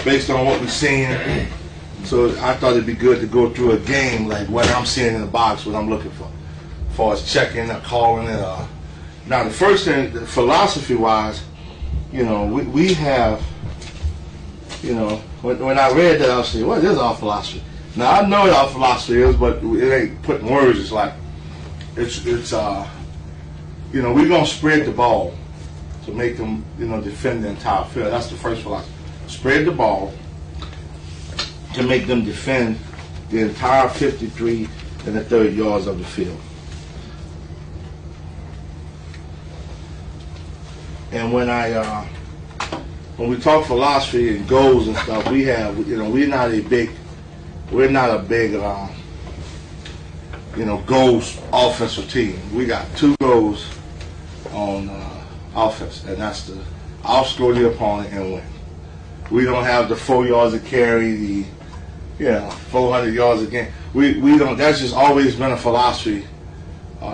based on what we're seeing. So I thought it'd be good to go through a game like what I'm seeing in the box, what I'm looking for, as far as checking or calling it. Now the first thing, philosophy-wise, you know, we have, you know, when I read that, I was saying, what is our philosophy? Now I know what our philosophy is, but it ain't putting words. It's like, it's you know, we're gonna spread the ball to make them, you know, defend the entire field. That's the first philosophy. Spread the ball to make them defend the entire 53 and the 30 yards of the field. And when we talk philosophy and goals and stuff, we have, you know, we're not a big, you know, goals offensive team. We got 2 goals on offense, and that's to outscore the opponent and win. We don't have the 4 yards to carry, the 400 yards a game. We don't. That's just always been a philosophy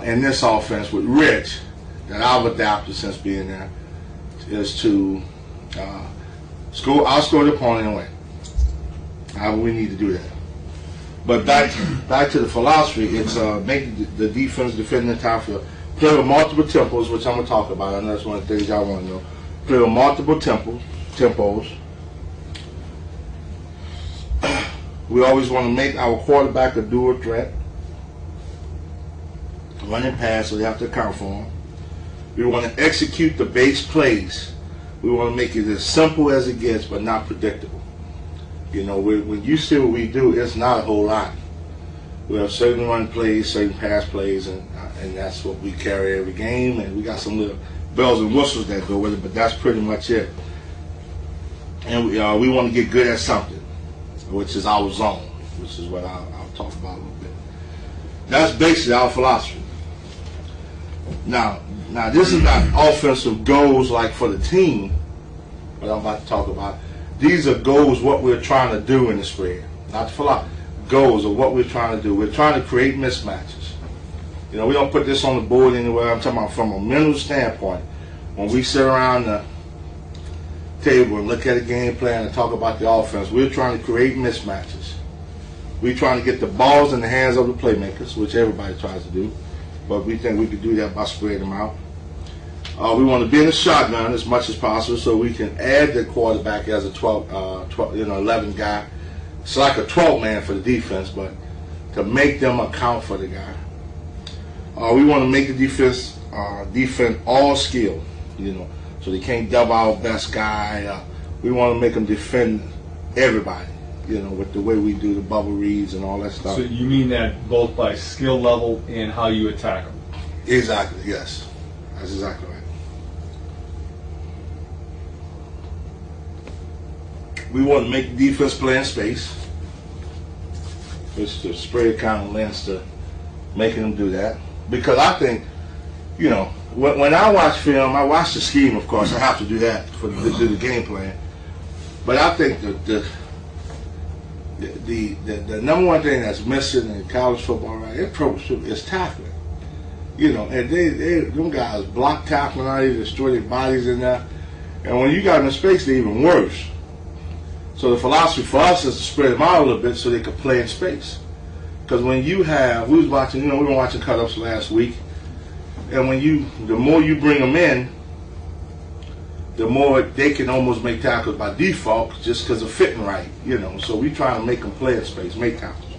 in this offense with Rich that I've adapted since being there, is to outscore the opponent and win. However, we need to do that. But back to the philosophy, it's make the defense defend the entire field. Play with multiple tempos, which I'm going to talk about. I know that's one of the things y'all want to know. Play with multiple tempos. We always want to make our quarterback a dual threat. Run and pass, so they have to account for them. We want to execute the base plays. We want to make it as simple as it gets, but not predictable. You know, when you see what we do, it's not a whole lot. We have certain run plays, certain pass plays, and that's what we carry every game. And we got some little bells and whistles that go with it, but that's pretty much it. And we want to get good at something, which is our zone, which is what I'll talk about a little bit. That's basically our philosophy. Now this is not offensive goals like for the team, what I'm about to talk about. These are goals, what we're trying to do in the spread. Not the philosophy. Goals of what we're trying to do. We're trying to create mismatches. You know, we don't put this on the board anywhere. I'm talking about from a mental standpoint. When we sit around the table and look at a game plan and talk about the offense, we're trying to create mismatches. We're trying to get the balls in the hands of the playmakers, which everybody tries to do, but we think we could do that by spreading them out. We want to be in the shotgun as much as possible, so we can add the quarterback as a 11 guy. It's like a 12 man for the defense, but to make them account for the guy. We want to make the defense defend all skill, you know, so they can't double our best guy. We want to make them defend everybody, you know, with the way we do the bubble reads and all that stuff. So you mean that both by skill level and how you attack them? Exactly, yes. That's exactly right. We want to make the defense play in space. It's the spread kind of lends to making them do that. Because I think, you know, when I watch film, I watch the scheme, of course. I have to do that to do the game plan. But I think the number one thing that's missing in college football, right, in pro football, is tackling. You know, and them guys block tackling out, they destroy their bodies in there. And when you got them in space, they're even worse. So the philosophy for us is to spread them out a little bit so they could play in space. Because when you have, we were watching cut-ups last week, and the more you bring them in, the more they can almost make tackles by default just because of fitting right, you know. So we try to make them play in space, make tackles.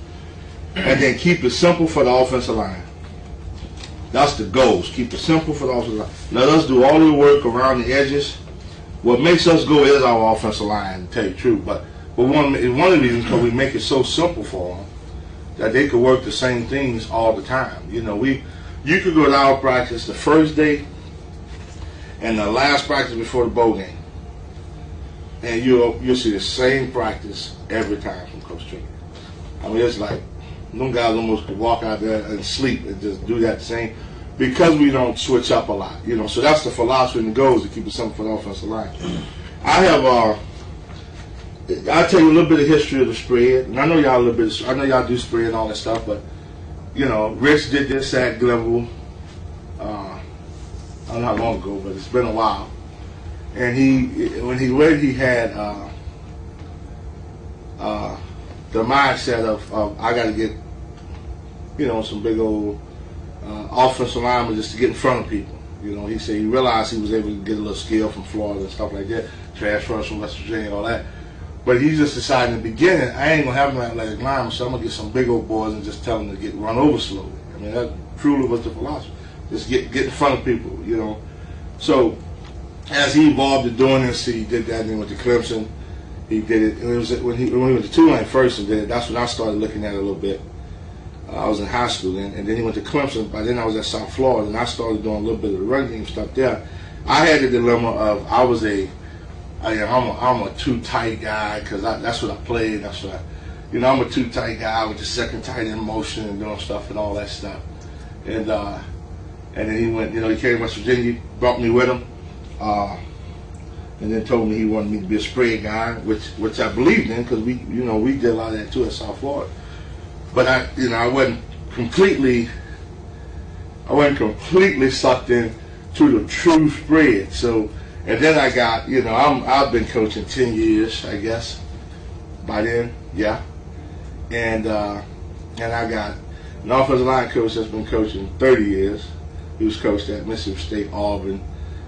And then keep it simple for the offensive line. That's the goals. Keep it simple for the offensive line. Let us do all the work around the edges. What makes us go is our offensive line, to tell you the truth. But one of the reasons because we make it so simple for them that they could work the same things all the time. You know, you could go to our practice the first day and the last practice before the bowl game, and you'll see the same practice every time from Coach Trigger. I mean, it's like them guys almost could walk out there and sleep and just do that same, because we don't switch up a lot, you know. So that's the philosophy and the goals, to keep it simple for the offensive line. I'll tell you a little bit of history of the spread, and I know y'all do spread and all that stuff, but you know, Rich did this at Glenville. I don't know how long ago, but it's been a while. And he had the mindset of I got to get, some big old offensive linemen just to get in front of people. He said he realized he was able to get a little skill from Florida and stuff like that, transfers from West Virginia and all that. But he just decided in the beginning, I ain't going to have an athletic lineman, so I'm going to get some big old boys and just tell them to get run over slowly. I mean, that truly was the philosophy. Just get in front of people, So as he evolved to doing this, he did that, and he went to Clemson. He did it. And it was when he went to Tulane first and did it. That's when I started looking at it a little bit. I was in high school, and then he went to Clemson. By then I was at South Florida, and I started doing a little bit of the run game stuff there. I had the dilemma of I'm a too tight guy because that's what I played. That's what I'm a too tight guy with the second tight end motion and doing stuff and all that stuff. And then he went, he came to West Virginia, brought me with him, and then told me he wanted me to be a spread guy, which I believed in because we did a lot of that too at South Florida. But I wasn't completely sucked in to the true spread. So, and then I got, I've been coaching 10 years, I guess, by then, yeah. And I got an offensive line coach that's been coaching 30 years. He was coached at Mississippi State, Auburn,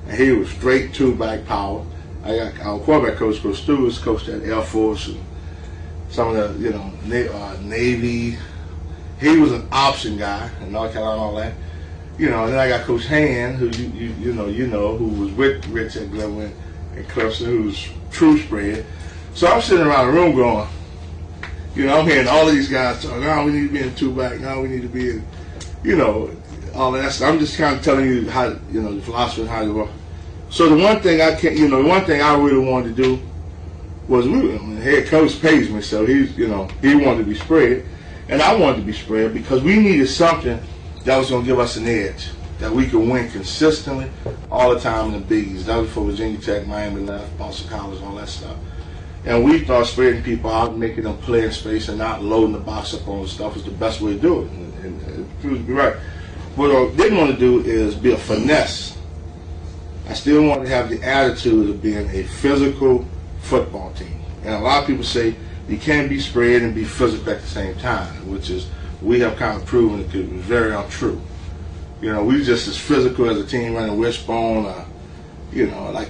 and he was straight two-back power. I got our quarterback coach, Coach Stewart, coached at Air Force and some of the, Navy. He was an option guy in North Carolina and all that. And then I got Coach Hand, who who was with Rich at Glenwood and Clemson, who's true spread. So I'm sitting around the room going, I'm hearing all of these guys talking, no, we need to be in two-back, no, we need to be in, all of that stuff. I'm just kind of telling you how, the philosophy and how to work. So the one thing the one thing I really wanted to do was, the head coach pays me, so he wanted to be spread, and I wanted to be spread because we needed something that was going to give us an edge, that we could win consistently all the time in the biggies. That was for Virginia Tech, Miami left, Boston College, all that stuff. And we thought spreading people out, making them play in space and not loading the box up on stuff was the best way to do it. And it proved to be right. What I didn't want to do is be a finesse. I still wanted to have the attitude of being a physical football team. And a lot of people say you can't be spread and be physical at the same time, which is, we have kind of proven it was very untrue. We just as physical as a team running wishbone, like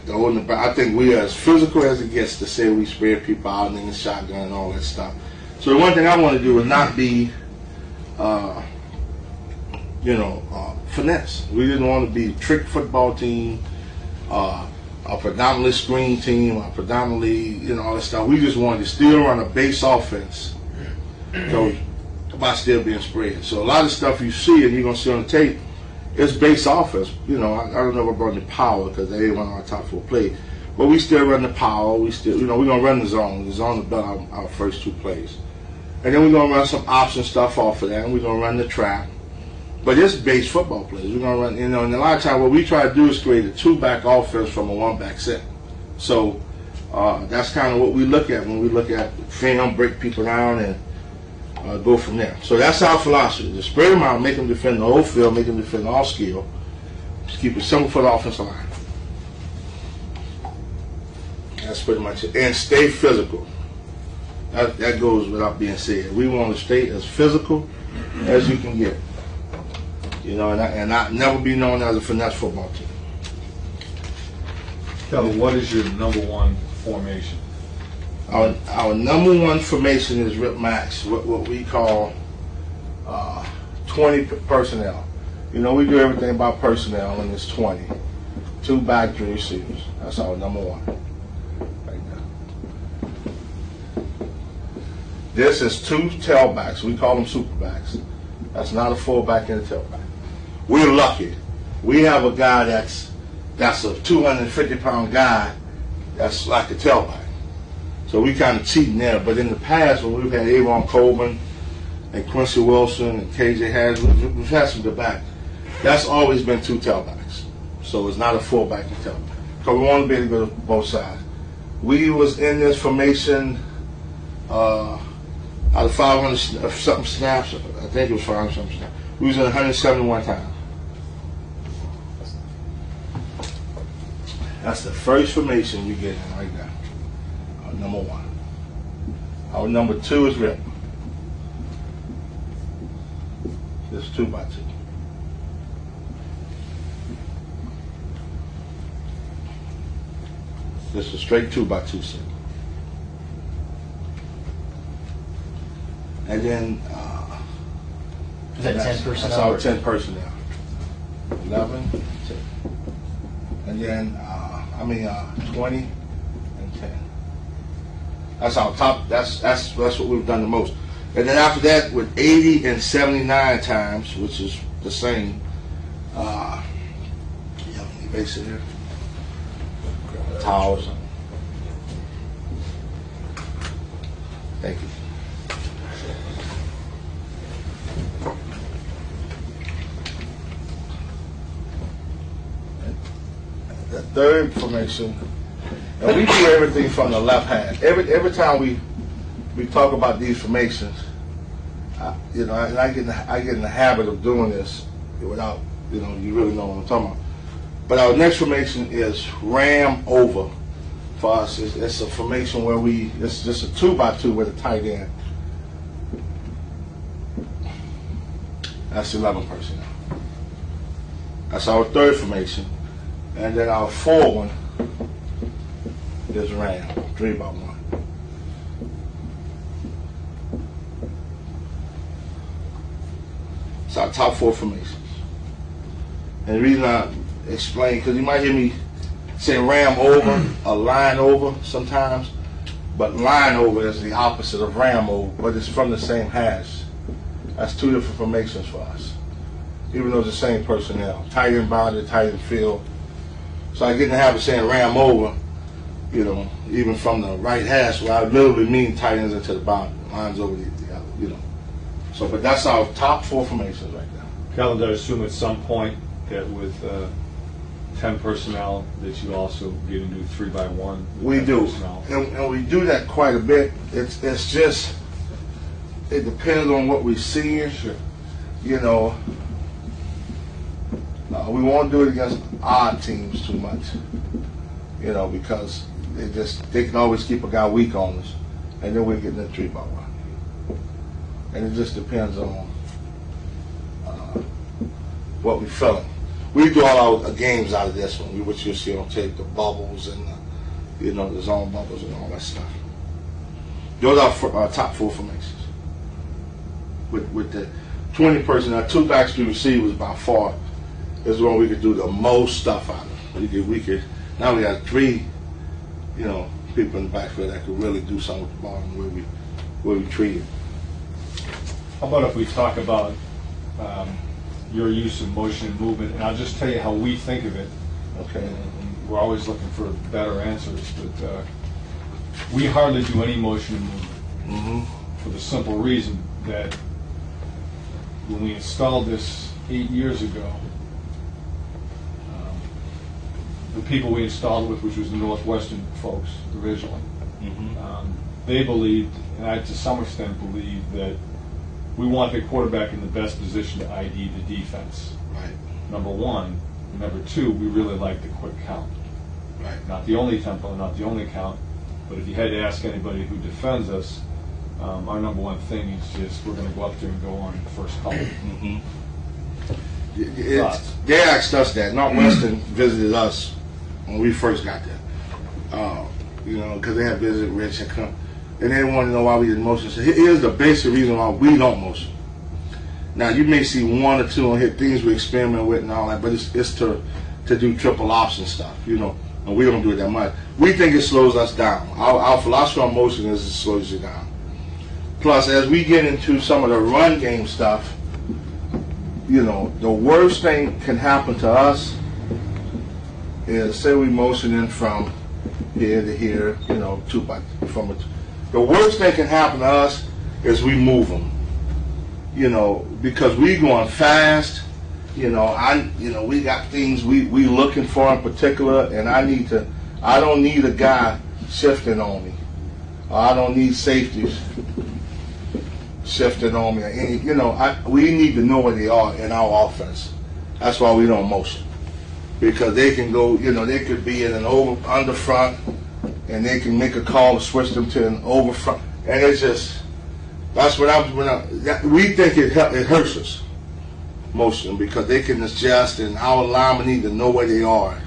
the old. I think we are as physical as it gets to say we spread people out and in the shotgun and all that stuff. So the one thing I want to do is not be, finesse. We didn't want to be a trick football team, a predominantly screen team, a predominantly, all that stuff. We just wanted to still run a base offense. So, by still being spread. So a lot of stuff you see and you're going to see on the tape, it's base offense. I don't know about the power because they ain't one of our top four plays. But we still run the power. We still, we're going to run the zone. The zone is about our first two plays. And then we're going to run some option stuff off of that, and we're going to run the trap. But it's base football plays. We're going to run, and a lot of times what we try to do is create a two-back offense from a one-back set. So that's kind of what we look at when we look at film, break people down, and go from there. So that's our philosophy. Just spread them out, make them defend the whole field, make them defend all skill. Just keep it simple for the offensive line. That's pretty much it. And stay physical. That goes without being said. We want to stay as physical as you can get. And not never be known as a finesse football team. Kevin, what is your number one formation? Our number one formation is Rip Max, what we call 20 personnel. We do everything about personnel, and it's 20. 2 back, 3 receivers. That's our number one. Right now. This is 2 tailbacks. We call them superbacks. That's not a fullback and a tailback. We're lucky. We have a guy that's a 250-pound guy that's like a tailback. So we kind of cheating there. But in the past, when we've had Avon Coleman and Quincy Wilson and KJ Harris, we've had some good back. That's always been 2 tailbacks. So it's not a fullback and tailback. Because we want to be able to go to both sides. We was in this formation out of 500 something snaps. I think it was 500 something snaps. We was in 171 times. That's the first formation we get in right now. Number one. Our number 2 is rip. This 2x2. This is straight 2x2 set. And then Is that 10 personnel? That's our 10 personnel. 11, 10. And then 20 and 10. That's our top. That's what we've done the most. And then after that, with 80 and 79 times, which is the same. Yeah, let me base it here. Grab a towel or something. Thank you. The third formation, and we do everything from the left hand. Every time we talk about these formations, and I get in the habit of doing this without, you really know what I'm talking about. But our next formation is ram over. For us, it's a formation where it's just a 2x2 with a tight end. That's 11 personnel. That's our third formation. And then our fourth one is ram, 3x1. It's our top 4 formations. And the reason I explain, because you might hear me say ram over or line over sometimes, but line over is the opposite of ram over, but it's from the same hash. That's 2 different formations for us, even though it's the same personnel. Tight end bounded, tight end field. So I get in the habit of saying ram over, even from the right hash, where I literally mean tight ends into the boundary, lines over the other, So, but that's our top 4 formations right now. Calvin, I assume at some point that with 10 personnel that you also get into 3x1? We do, and we do that quite a bit. It's just, it depends on what we see. Sure. We won't do it against odd teams too much, because they can always keep a guy weak on us, and then we get in the 3x1. And it just depends on what we're feeling. We do all our games out of this one, which you'll see on tape, the bubbles and the zone bubbles and all that stuff. Those are our top 4 formations. With the 20 personnel, 2 backstreet receivers by far is when we could do the most stuff out of. We could now we got 3, people in the backfield that could really do something with the ball and where we treat it. How about if we talk about your use of motion and movement, and I'll just tell you how we think of it. Okay. And we're always looking for better answers, but we hardly do any motion and movement for the simple reason that when we installed this 8 years ago, the people we installed with, which was the Northwestern folks originally, they believed, and I to some extent believe, that we want the quarterback in the best position to ID the defense. Right. Number 1. Number 2, we really like the quick count. Right. Not the only tempo, not the only count, but if you had to ask anybody who defends us, our number 1 thing is just we're going to go up there and go on first call. They asked us that. Northwestern visited us when we first got there. Because they had visited Rich and come. And they want to know why we did motion. So here's the basic reason why we don't motion. Now you may see 1 or 2 on here things we experiment with and all that, but it's to do triple option stuff, and we don't do it that much. We think it slows us down. Our philosophy on motion is it slows you down. Plus, as we get into some of the run game stuff, the worst thing can happen to us is say we motion in from here to here, the worst thing can happen to us is we move them, because we going fast, we got things we looking for in particular, and I don't need a guy shifting on me, or I don't need safeties shifting on me, we need to know where they are in our offense. That's why we don't motion, because they can go, they could be in an under front, and they can make a call to switch them to an over front. And it's just, that's what we think it hurts us, motion, because they can adjust, and our linemen need to know where they are.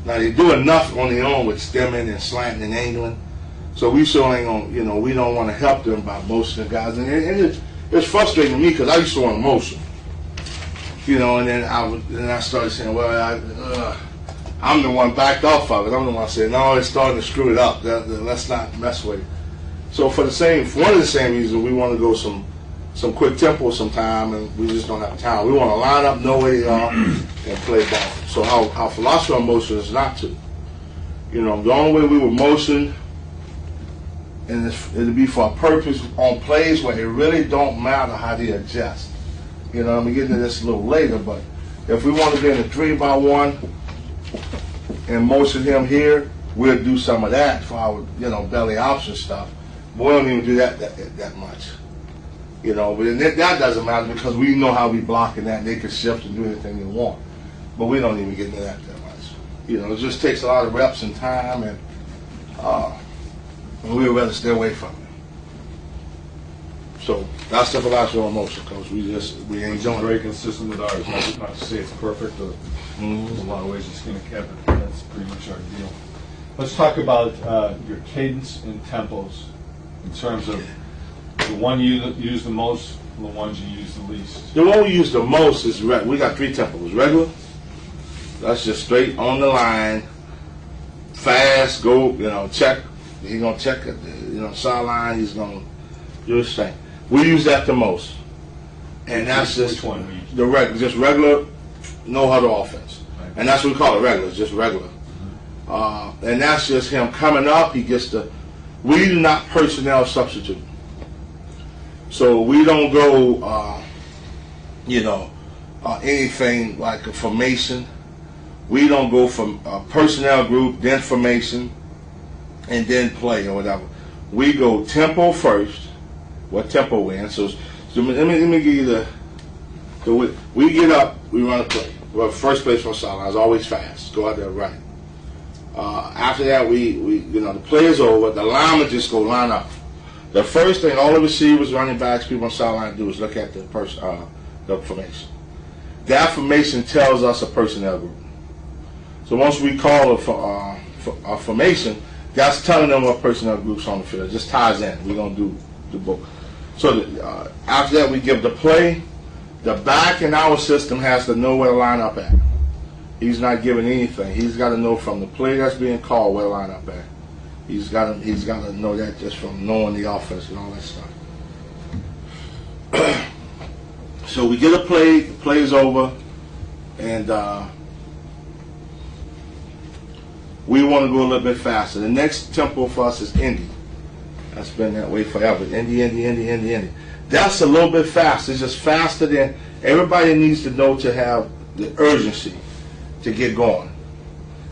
Now, they do enough on their own with stemming and slanting and angling, so we sure ain't gonna, we don't want to help them by motioning guys. And it's frustrating to me because I used to want to motion, and then I started saying, well, I'm the one backed off of it. I'm the one saying, no, it's starting to screw it up. Let's not mess with it. So for one of the same reasons, we want to go some quick tempo sometime, and we just don't have time. We want to line up, know where they are, and play ball. So our philosophy on motion is not to. The only way we would motion, and it'll be for a purpose on plays where it really don't matter how they adjust. I'm going to get into this a little later, but if we want to get in a 3-by-1 and motion him here, we'll do some of that for our, belly option stuff. But we don't even do that much. But that doesn't matter because we know how we blocking that, and they can shift and do anything they want. But we don't even get into that much. It just takes a lot of reps and time, and we'd rather stay away from it. So that's the philosophy on motion, Coach. We ain't doing it. Very consistent with ours. Not to say it's perfect, but there's a lot of ways to skin a cat, but that's pretty much our deal. Let's talk about your cadence and tempos in terms of the one you use the most and the ones you use the least. The one we use the most is we got 3 tempos. Regular, that's just straight on the line, fast, go, check. He's going to check it, sideline, he's going to do his thing. We use that the most. And that's just which one we use? The regular, just regular, no huddle offense. Right. And that's what we call it, regular, just regular. And that's just him coming up, he gets we do not personnel substitute. So we don't go, anything like a formation. We don't go from personnel group, then formation, and then play or whatever. We go tempo first. What tempo we're in. So let me give you we get up, we run a play. Well, first place from sideline is always fast. Go out there running. After that, the play is over. The linemen just go line up. The first thing all the receivers, running backs, people on sideline do is look at the formation. That formation tells us a personnel group. So once we call a formation, that's telling them what personnel group's on the field. It just ties in. We're going to do the book. So after that, we give the play. The back in our system has to know where to line up at. He's not giving anything. He's got to know from the play that's being called where to line up at. He's got to know that just from knowing the offense and all that stuff. So we get a play. The play is over, and we want to go a little bit faster. The next tempo for us is Indy. That's been that way forever. Indy. That's a little bit faster. It's just faster than everybody needs to know to have the urgency to get going.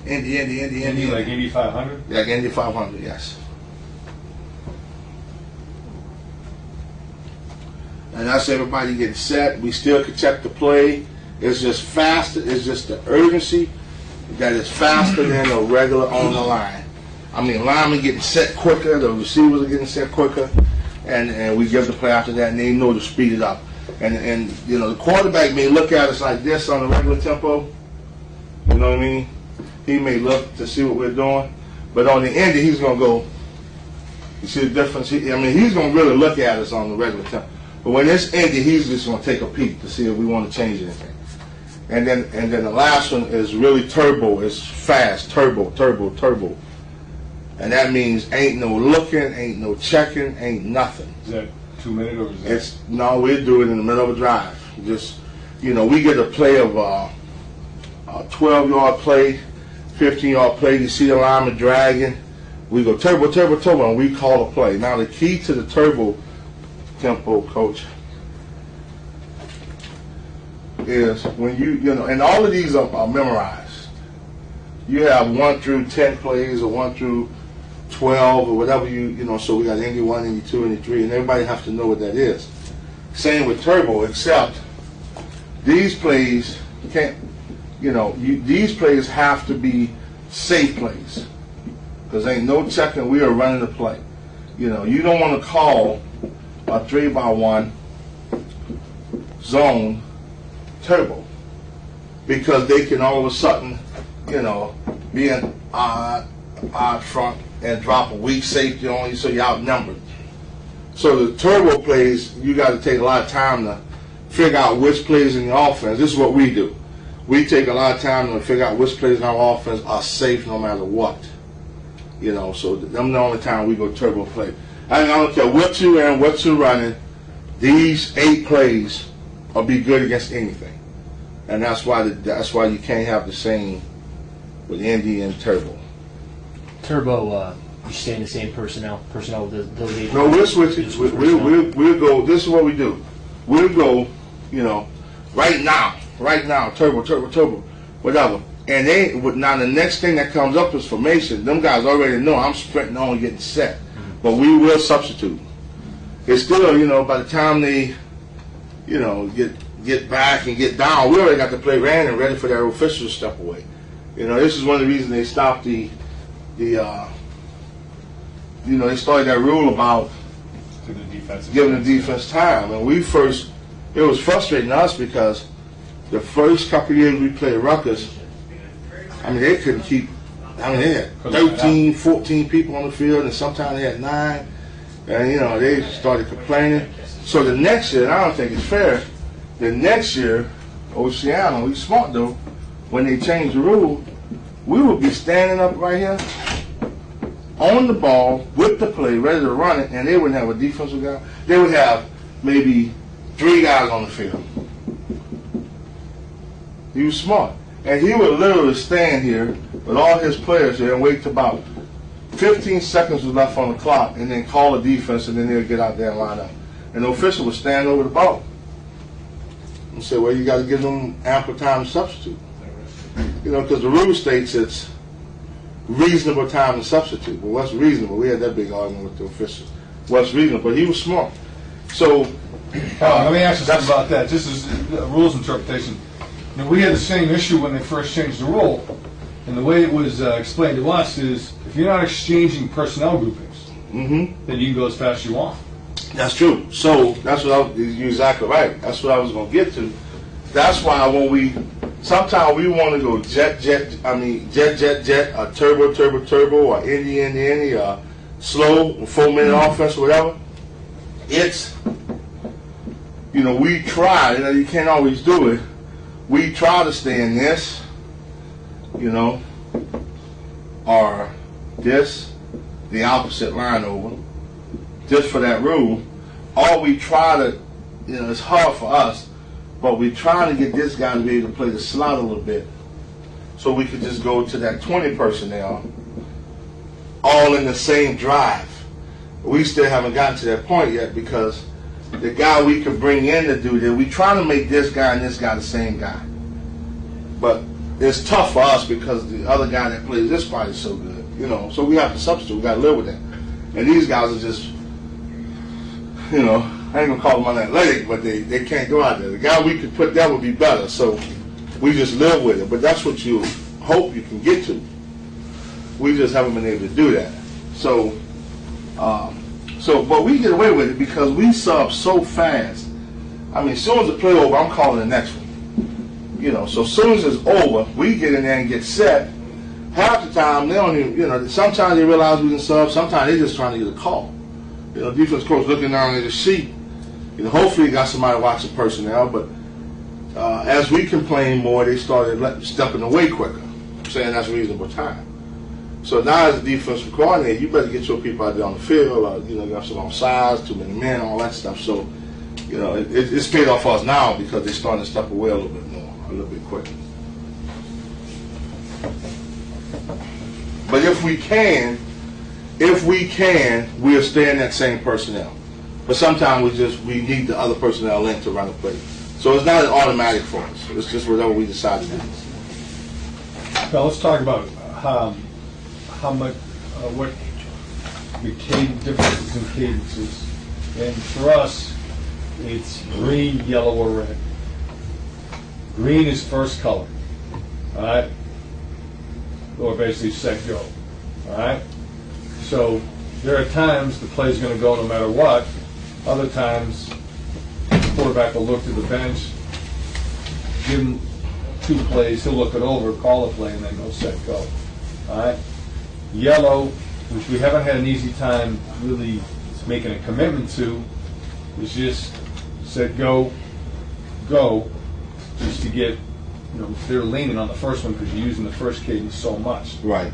Indy. Like Indy 500? Like Indy 500, yes. And that's everybody getting set. We still can check the play. It's just faster. It's just the urgency that is faster than a regular on the line. I mean, linemen getting set quicker, the receivers are getting set quicker, and we give the play after that, and they know to speed it up. And the quarterback may look at us like this on the regular tempo. You know what I mean? He may look to see what we're doing, but on the end, he's going to go. You see the difference? He's going to really look at us on the regular tempo. But when it's ended, he's just going to take a peek to see if we want to change anything. And then the last one is really turbo. It's fast, turbo. And that means ain't no looking, ain't no checking, ain't nothing. Is that 2 minutes or is that? No, we do it in the middle of a drive. Just, we get a play of a 12-yard play, 15-yard play. You see the lineman dragging. We go turbo, and we call a play. Now the key to the turbo tempo, Coach, is when and all of these are memorized. You have 1 through 10 plays or 1 through 12 or whatever so we got Indy 1, Indy 2, Indy 3, and everybody has to know what that is. Same with turbo, except these plays can't, these plays have to be safe plays because ain't no checking. We are running the play. You know, you don't want to call a 3x1 zone turbo because they can all of a sudden, you know, be an odd front and drop a weak safety on you, so you're outnumbered. So the turbo plays, you got to take a lot of time to figure out which plays in the offense. This is what we do. We take a lot of time to figure out which plays in our offense are safe no matter what. You know, so them the only time we go turbo play. I don't care what you and what you're running, these 8 plays will be good against anything. And that's why you can't have the same with Indy and turbo. Turbo, you stay in the same personnel with those 8? No, we'll switch it. We'll go, this is what we do. We'll go, you know, right now, turbo, whatever. And now the next thing that comes up is formation. Them guys already know I'm sprinting on getting set. But we will substitute. It's still, you know, by the time they, you know, get back and get down, we already got the play ran and ready for that official to step away. You know, this is one of the reasons they stopped you know, they started that rule about giving the defense time. And it was frustrating us because the first couple of years we played Rutgers, I mean, they couldn't keep, I mean, they had 13, 14 people on the field, and sometimes they had 9. And, you know, they started complaining. So the next year, and I don't think it's fair, the next year, Oceano, he's smart though, when they changed the rule, we would be standing up right here on the ball with the play, ready to run it, and they wouldn't have a defensive guy. They would have maybe 3 guys on the field. He was smart. And he would literally stand here with all his players there and wait till about 15 seconds was left on the clock and then call a defense, and then they'll get out there and line up. And the official would stand over the ball and say, well, you got to give them ample time to substitute. You know, because the rule states it's reasonable time to substitute. Well, what's reasonable? We had that big argument with the official. What's reasonable? But he was smart. So, let me ask you something about that. This is rules interpretation. Now, we had the same issue when they first changed the rule, and the way it was explained to us is if you're not exchanging personnel groupings, then you can go as fast as you want. That's true. So that's what you're exactly right. That's what I was going to get to. That's why when sometimes we want to go jet, a turbo, or Indy, or slow, 4-minute offense, or whatever. It's, you know, we try, you know, you can't always do it. We try to stay in this, you know, or this, the opposite line over, just for that rule. Or we try to, you know, it's hard for us, but we try to get this guy to be able to play the slot a little bit so we could just go to that 20 personnel all in the same drive. We still haven't gotten to that point yet because the guy we could bring in to do that, we try to make this guy and this guy the same guy. But it's tough for us because the other guy that plays this spot is so good, you know, so we have to substitute. We got to live with that. And these guys are just, you know, I ain't going to call them unathletic, but they can't go out there. The guy we could put there would be better, so we just live with it. But that's what you hope you can get to. We just haven't been able to do that. So, but we get away with it because we sub so fast. I mean, as soon as the play over, I'm calling the next one. You know, so as soon as it's over, we get in there and get set. Half the time, they don't even, you know, sometimes they realize we can sub, sometimes they're just trying to get a call. You know, defense coach looking down at the sheet. You know, hopefully you got somebody watching personnel, but as we complained more, they started stepping away quicker, saying that's reasonable time. So now as a defensive coordinator, you better get your people out there on the field, you know, you have some on size, too many men, all that stuff. So, you know, it's paid off for us now because they're starting to step away a little bit more, a little bit quicker. But if we can, we'll stay in that same personnel. But sometimes we need the other personnel in to run the play. So it's not an automatic for us. It's just whatever we decide to do. Now let's talk about how much, what the differences in cadences. And for us, it's green, yellow, or red. Green is first color, all right? Or basically set go, all right? So there are times the play's going to go no matter what. Other times, the quarterback will look to the bench, give him 2 plays, he'll look it over, call a play, and then go, set, go. All right? Yellow, which we haven't had an easy time really making a commitment to, is just set, go, go, just to get, they're leaning on the first one because you're using the first cadence so much. Right.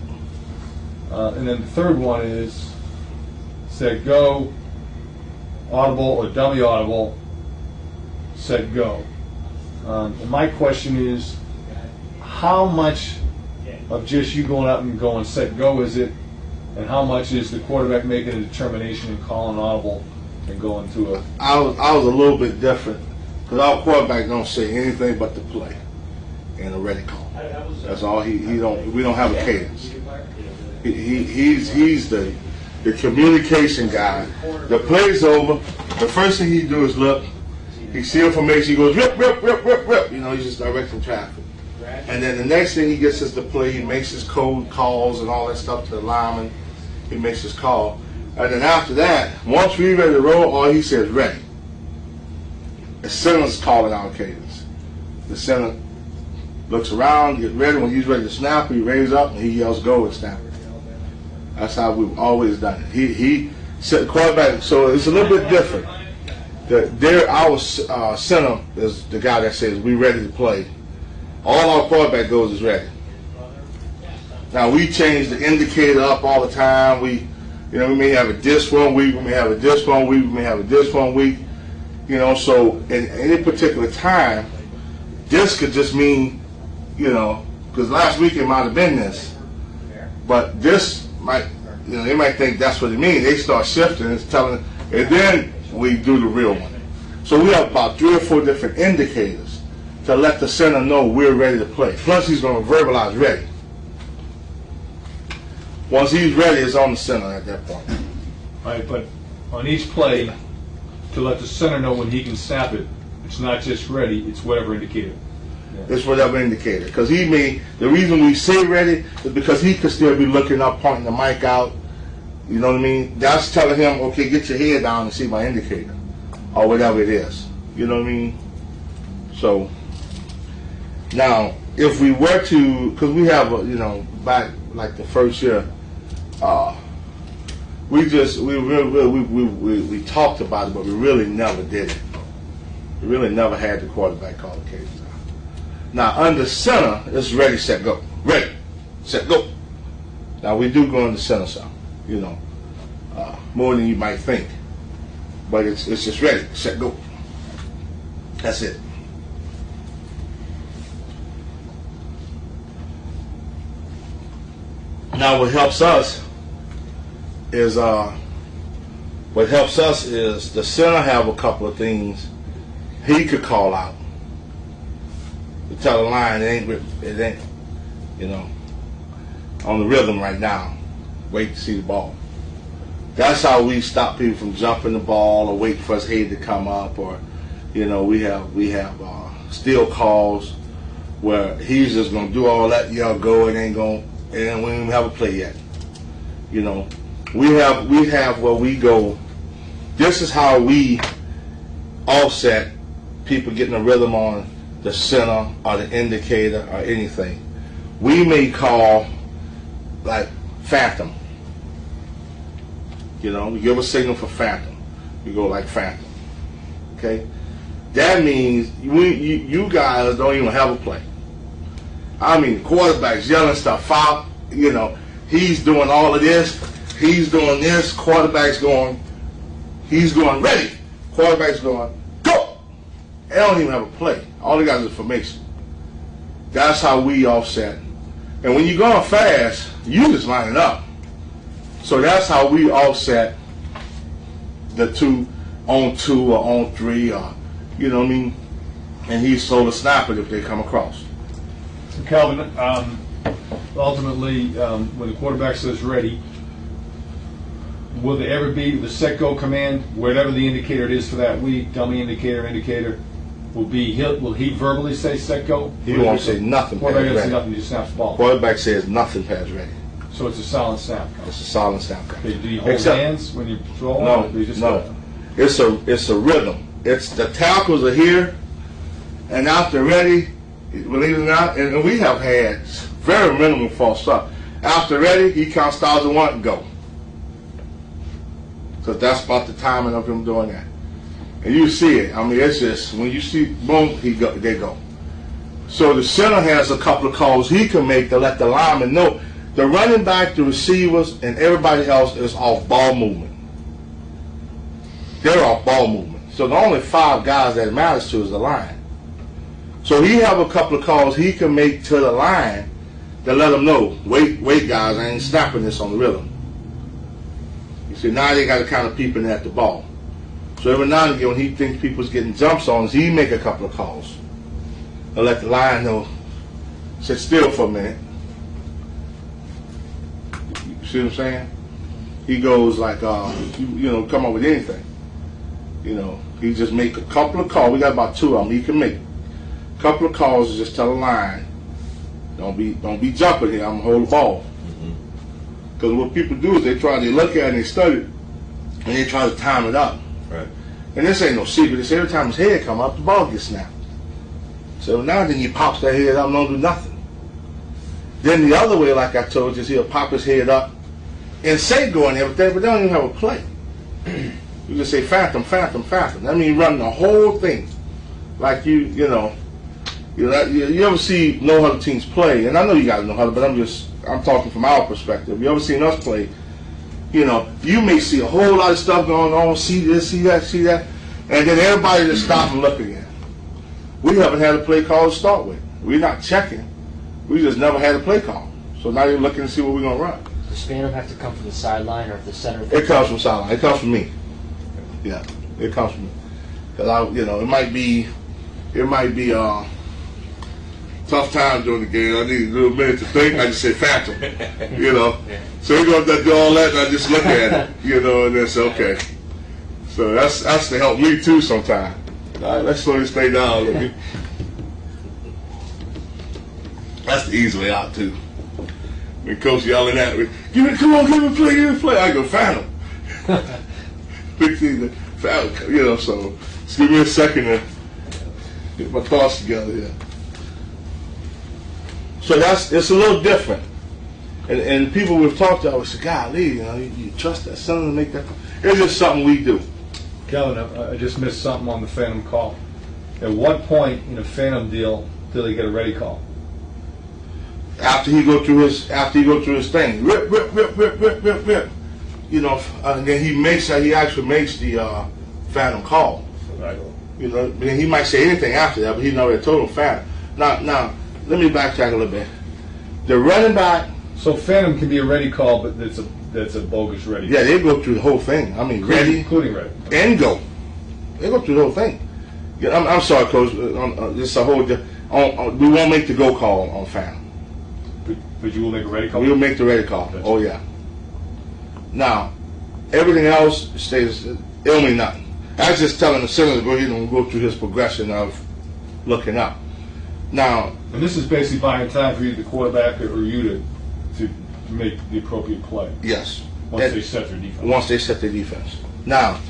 And then the third one is set, go, audible or dummy audible, set, go. And my question is, how much of just you going up and going set, go is it, and how much is the quarterback making a determination and calling audible and going to a... I was a little bit different because our quarterback don't say anything but the play and a ready call. That's all he don't. We don't have a cadence. He's the communication guy. The play's over. The first thing he do is look. He see information. He goes rip, rip, rip, rip, rip. He's just directing traffic. And then the next thing he gets is the play. He makes his code calls and all that stuff to the lineman. He makes his call. And then after that, once we're ready to roll, all he says ready. The center's calling our cadence. The center looks around, gets ready. When he's ready to snap, he raises up and he yells go and snap it. That's how we've always done it. He set the quarterback, so it's a little bit different. Our center is the guy that says we ready to play. All our quarterback goes is ready. Now we change the indicator up all the time. We may have a disc 1 week, we may have a disc 1 week, we may have a disc 1 week. So in any particular time, this could just mean, because last week it might have been this, but this might, they might think that's what it means. They start shifting, it's telling, and then we do the real one. So we have about 3 or 4 different indicators to let the center know we're ready to play. Plus he's going to verbalize ready. Once he's ready, it's on the center at that point. All right, but on each play, to let the center know when he can snap it, it's not just ready, it's whatever indicator. It's whatever indicator. Because the reason we say ready is because he could still be looking up, pointing the mic out. You know what I mean? That's telling him, okay, get your head down and see my indicator. Or whatever it is. You know what I mean? So, now, if we were to, because we have, back like the first year, we talked about it, but we really never did it. We really never had the quarterback call the cadence. Now under center, it's ready, set, go. Ready, set, go. Now we do go into center some, more than you might think, but it's just ready, set, go. That's it. Now what helps us is the center have a couple of things he could call out to tell the line it ain't on the rhythm right now. Wait to see the ball. That's how we stop people from jumping the ball or waiting for his head to come up, or we have still calls where he's just gonna do all that, yell go, and we don't even have a play yet. We have where we go. This is how we offset people getting a rhythm on the center or the indicator or anything. We may call like phantom. We give a signal for phantom. We go like phantom. Okay? That means you guys don't even have a play. I mean, the quarterback's yelling stuff out. He's doing all of this. He's doing this. Quarterback's going. He's going ready. Quarterback's going go. They don't even have a play. All they got is information. That's how we offset. And when you're going fast, you just line it up. So that's how we offset the 2 on 2 or on 3, or you know what I mean. And he's sort of snap it if they come across. So Calvin, ultimately, when the quarterback says ready, will there ever be the set go command, whatever the indicator it is for that week, dummy indicator, will he verbally say set go? He won't say nothing. Quarterback doesn't say nothing, he just snaps the ball. Quarterback says nothing past ready. So it's a solid snap count. It's a solid snap count. Okay, do you hold Except- hands when you throw? No, or do you just no. It's a rhythm. It's the tackles are here, and after ready, believe it or not, and we have had very minimal false start. After ready, he counts 1,001 and go. Because that's about the timing of him doing that. And you see it. I mean, it's just, when you see, boom, they go. So the center has a couple of calls he can make to let the lineman know. The running back, the receivers, and everybody else is off ball movement. They're off ball movement. So the only 5 guys that it matters to is the line. So he have a couple of calls he can make to the line to let them know, wait guys, I ain't snapping this on the rhythm. You see, now they got to kind of peeping at the ball. So every now and again when he thinks people's getting jumps on us, he make a couple of calls to let the line know, sit still for a minute. You see what I'm saying? He goes like, you know, come up with anything. You know, he just make a couple of calls. We got about 2 of them he can make. A couple of calls to just tell the line, don't be jumping here. I'm gonna hold the ball. Because what people do is they look at it and they study it, and they try to time it up. Right. And this ain't no secret. It's every time his head come up, the ball gets snapped. So now then he pops that head up and don't do nothing. Then the other way, like I told you, is he'll pop his head up and say go and everything, but they don't even have a play. You just say phantom, phantom, phantom. That means you run the whole thing. Like you ever see no huddle teams play, and I know you guys know huddle, but I'm talking from our perspective. You ever seen us play? You know, you may see a whole lot of stuff going on, see this, see that, and then everybody just stop and look again. We haven't had a play call to start with. We're not checking. We just never had a play call. So now you're looking to see what we're going to run. Does phantom have to come from the sideline or if the center? It comes from sideline. It comes from me. Yeah, it comes from me. Because it might be tough time during the game. I need a little minute to think. I just say phantom, So he goes to do all that, and I just look at it, and then say, okay. So that's to help me too sometimes. All right, let's slow this thing down a little bit. That's the easy way out too. When coach yelling at me, come on, give me play. I go, phantom. Phantom, so just give me a second to get my thoughts together here. So it's a little different. And people we've talked to always say, golly, you trust that son to make that call? It's just something we do. Kelvin, I just missed something on the phantom call. At what point in a phantom deal do they get a ready call? After he go through his thing, rip. And then he actually makes the phantom call. Right. He might say anything after that, but he know the total phantom. Now, let me backtrack a little bit. The running back. So phantom can be a ready call, but that's a bogus ready. Yeah, they go through the whole thing. I mean, including ready and go. They go through the whole thing. I'm sorry, Coach. This is a whole. We won't make the go call on phantom. But you will make a ready call? We will make the ready call. Gotcha. Oh, yeah. Now, everything else stays, it don't mean nothing. I was just telling the center to go ahead and go through his progression of looking up. Now, and this is basically buying time for you, the quarterback, or you to make the appropriate play. Yes. Once they set their defense. Once they set their defense. Now,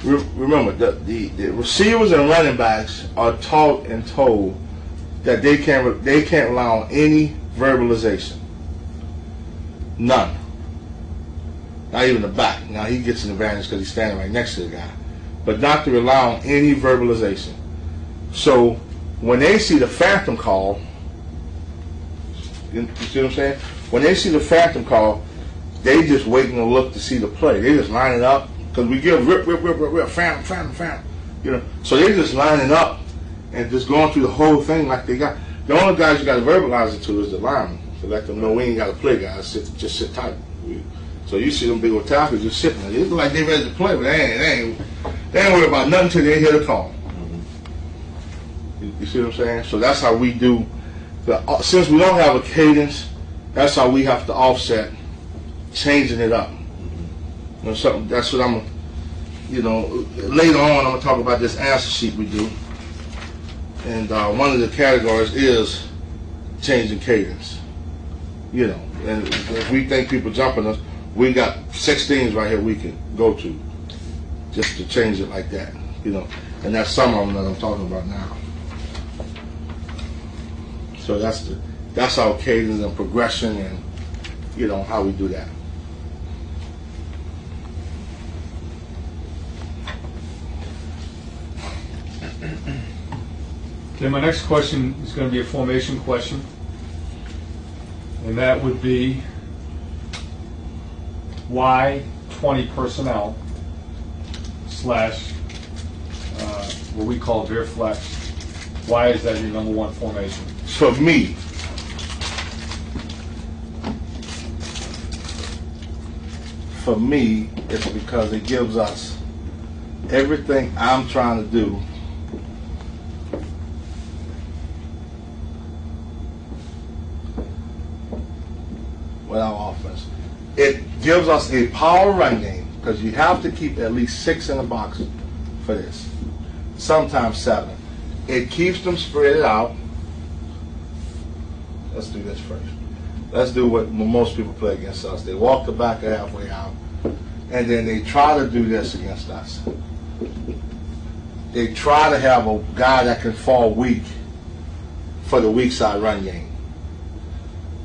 remember, the receivers and running backs are taught and told that they can't rely on any verbalization. None. Not even the back. Now he gets an advantage because he's standing right next to the guy. But not to rely on any verbalization. So when they see the phantom call, you see what I'm saying? When they see the phantom call, they just waiting to look to see the play. They just line it up because we give rip, phantom. So they just lining up and just going through the whole thing like they got. The only guys you got to verbalize it to is the lineman to let them know we ain't got to play, guys. Just sit tight. So you see them big old tackles just sitting there. They look like they ready to play, but they ain't worried about nothing until they hear the call. You see what I'm saying? So that's how we do. Since we don't have a cadence, that's how we have to offset changing it up. Something that's what I'm. Later on I'm gonna talk about this answer sheet we do, and one of the categories is changing cadence. You know, and if we think people jumping us, we got 6 teams right here we can go to just to change it like that, you know. And that's some of them that I'm talking about now. So that's our cadence and progression, and you know how we do that. Okay, my next question is going to be a formation question, and that would be why 20 personnel slash what we call Veer Flex. Why is that your number one formation? For me, it's because it gives us everything I'm trying to do with our offense. It gives us a power run game because you have to keep at least 6 in the box for this, sometimes 7. It keeps them spread out. Let's do this first. Let's do what most people play against us. They walk the back halfway out, and then they try to do this against us. They try to have a guy that can fall weak for the weak side run game.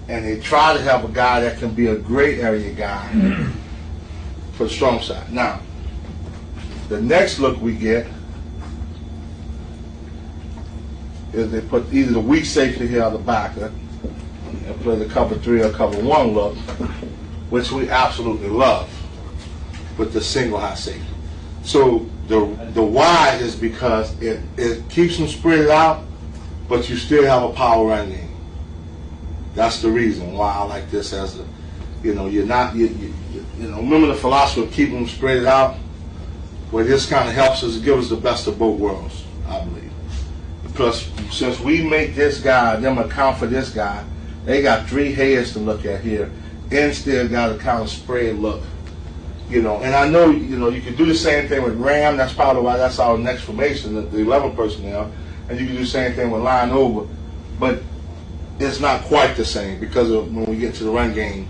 And they try to have a guy that can be a great area guy for the strong side. Now, the next look we get is they put either the weak safety here or the backer and play the cover 3 or cover 1 look, which we absolutely love with the single high safety. So the why is because it keeps them spread out, but you still have a power run game. That's the reason why I like this as a, you know, you know, remember the philosophy of keeping them spread out? Well, this kind of helps us give us the best of both worlds, I believe. Plus, since we make this guy, them account for this guy, they got 3 heads to look at here, and still got a kind of spread look. You know, and I know, you know, you can do the same thing with Ram. That's probably why that's our next formation, the 11 personnel. And you can do the same thing with line over. But it's not quite the same because of when we get to the run game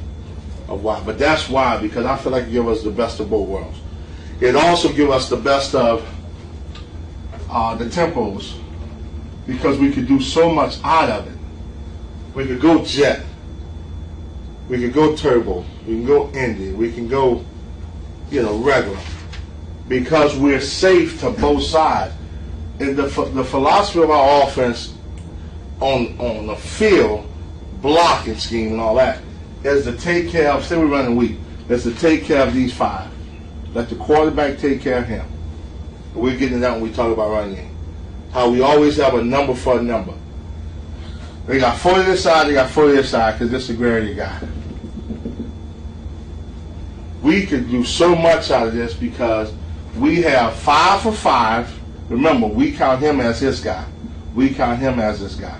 of why. But that's why, because I feel like it gives us the best of both worlds. It also gives us the best of the tempos because we could do so much out of it. We could go jet. We could go turbo. We can go Indy. We can go, you know, regular. Because we're safe to both sides. And the philosophy of our offense on the field, blocking scheme and all that, is to take care of, say we're running weak, is to take care of these 5. Let the quarterback take care of him. We're getting to that when we talk about running game. How we always have a number for a number. They got 40 this side, they got 40 this side, because this is a great guy. We could do so much out of this because we have 5 for 5. Remember, we count him as his guy. We count him as this guy.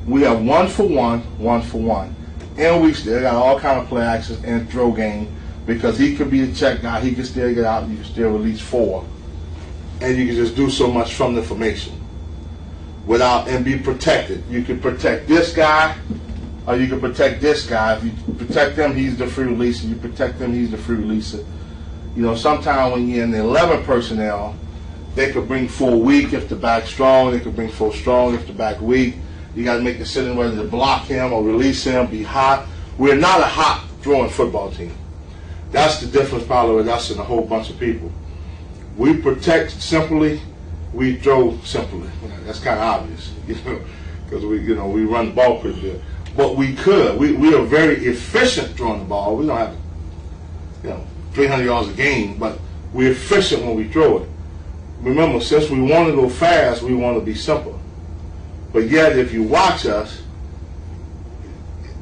We have 1 for 1, 1 for 1. And we still got all kind of play actions and throw game because he could be a check guy. He can still get out and you can still release 4. And you can just do so much from the formation without and be protected. You can protect this guy or you can protect this guy. If you protect them, he's the free releaser. You protect them, he's the free releaser. You know, sometimes when you're in the 11 personnel, they could bring 4 weak if the back's strong. They could bring 4 strong if the back weak. You got to make a decision whether to block him or release him, be hot. We're not a hot throwing football team. That's the difference probably with us and a whole bunch of people. We protect simply, we throw simply. That's kind of obvious, you know, because we run the ball pretty good. But we could. We are very efficient throwing the ball. We don't have, 300 yards a game, but we're efficient when we throw it. Remember, since we want to go fast, we want to be simple. But yet, if you watch us,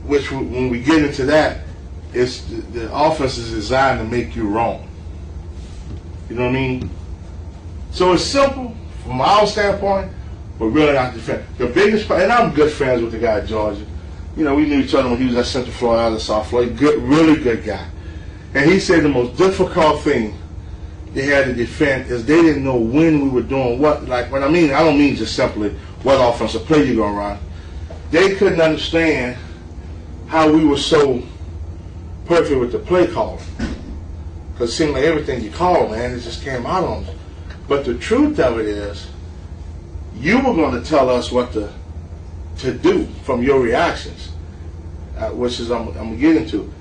which when we get into that, it's the offense is designed to make you wrong. You know what I mean? So it's simple from our standpoint, but really not defend. The biggest, and I'm good friends with the guy at Georgia. You know, we knew each other when he was at Central Florida, South Florida. Good, really good guy. And he said the most difficult thing they had to defend is they didn't know when we were doing what. Like, what I mean, I don't mean just simply what offensive play you're going to run. They couldn't understand how we were so perfect with the play calling. Because it seemed like everything you called, man, it just came out on us. But the truth of it is, you were going to tell us what to do from your reactions, which is I'm going to get into.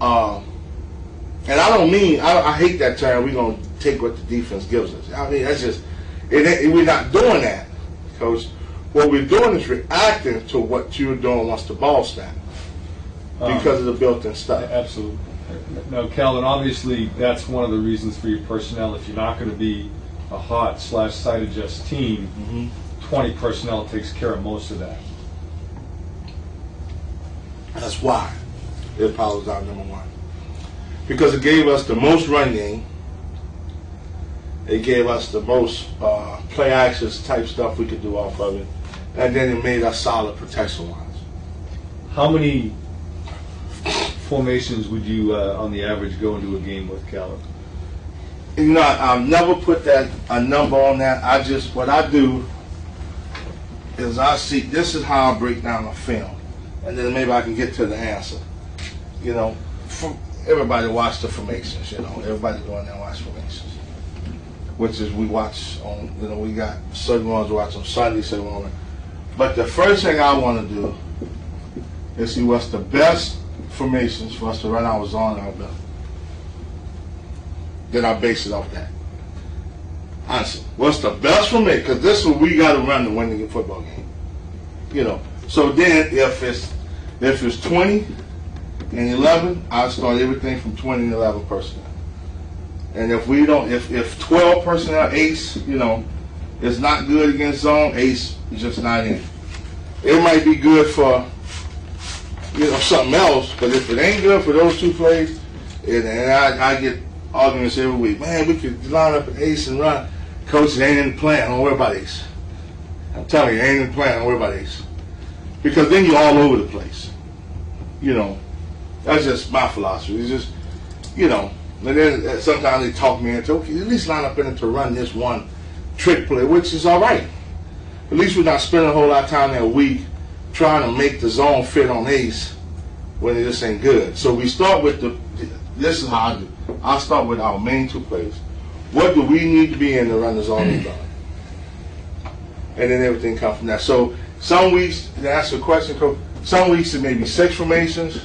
And I don't mean, I hate that term, we're going to take what the defense gives us. I mean, that's just, we're not doing that. Because what we're doing is reacting to what you're doing once the ball snaps. Because of the built-in stuff. Absolutely. Now, Calvin, obviously that's one of the reasons for your personnel. If you're not going to be a hot / side adjust team, 20 personnel takes care of most of that. That's why it powers out number one. Because it gave us the most run game. It gave us the most play actions type stuff we could do off of it. And then it made us solid protection-wise. How many formations would you, on the average, go into a game with, Calvin? You know, I've never put a number on that. What I do is I see, this is how I break down a film. And then maybe I can get to the answer. You know, everybody watch the formations, you know. Everybody go in there and watch formations. Which is we watch on, you know, we got certain ones we watch on Sunday, certain ones. But the first thing I want to do is see what's the best formations for us to run our zone out of. Then I base it off that. Honestly, what's the best formation? Because this is what we got to run to win the football game. You know. So then, if it's 20 and 11, I'll start everything from 20 and 11 personnel. And if we don't, if 12 personnel ace, you know, is not good against zone, ace is just not in. It might be good for, you know, something else, but if it ain't good for those two plays, and I get arguments every week, man, we could line up an ace and run. Coach, it ain't in the plan, don't worry about ace. I'm telling you, it ain't in the plan, don't worry about ace. Because then you're all over the place. You know, that's just my philosophy. It's just, you know, and then sometimes they talk me into, okay, at least line up in it to run this one trick play, which is all right. At least we're not spending a whole lot of time that week trying to make the zone fit on ace when it just ain't good. So we start with this is how I do. I'll start with our main two plays. What do we need to be in to run the zone and run? And then everything comes from that. So some weeks, to answer the question, Coach, some weeks it may be 6 formations,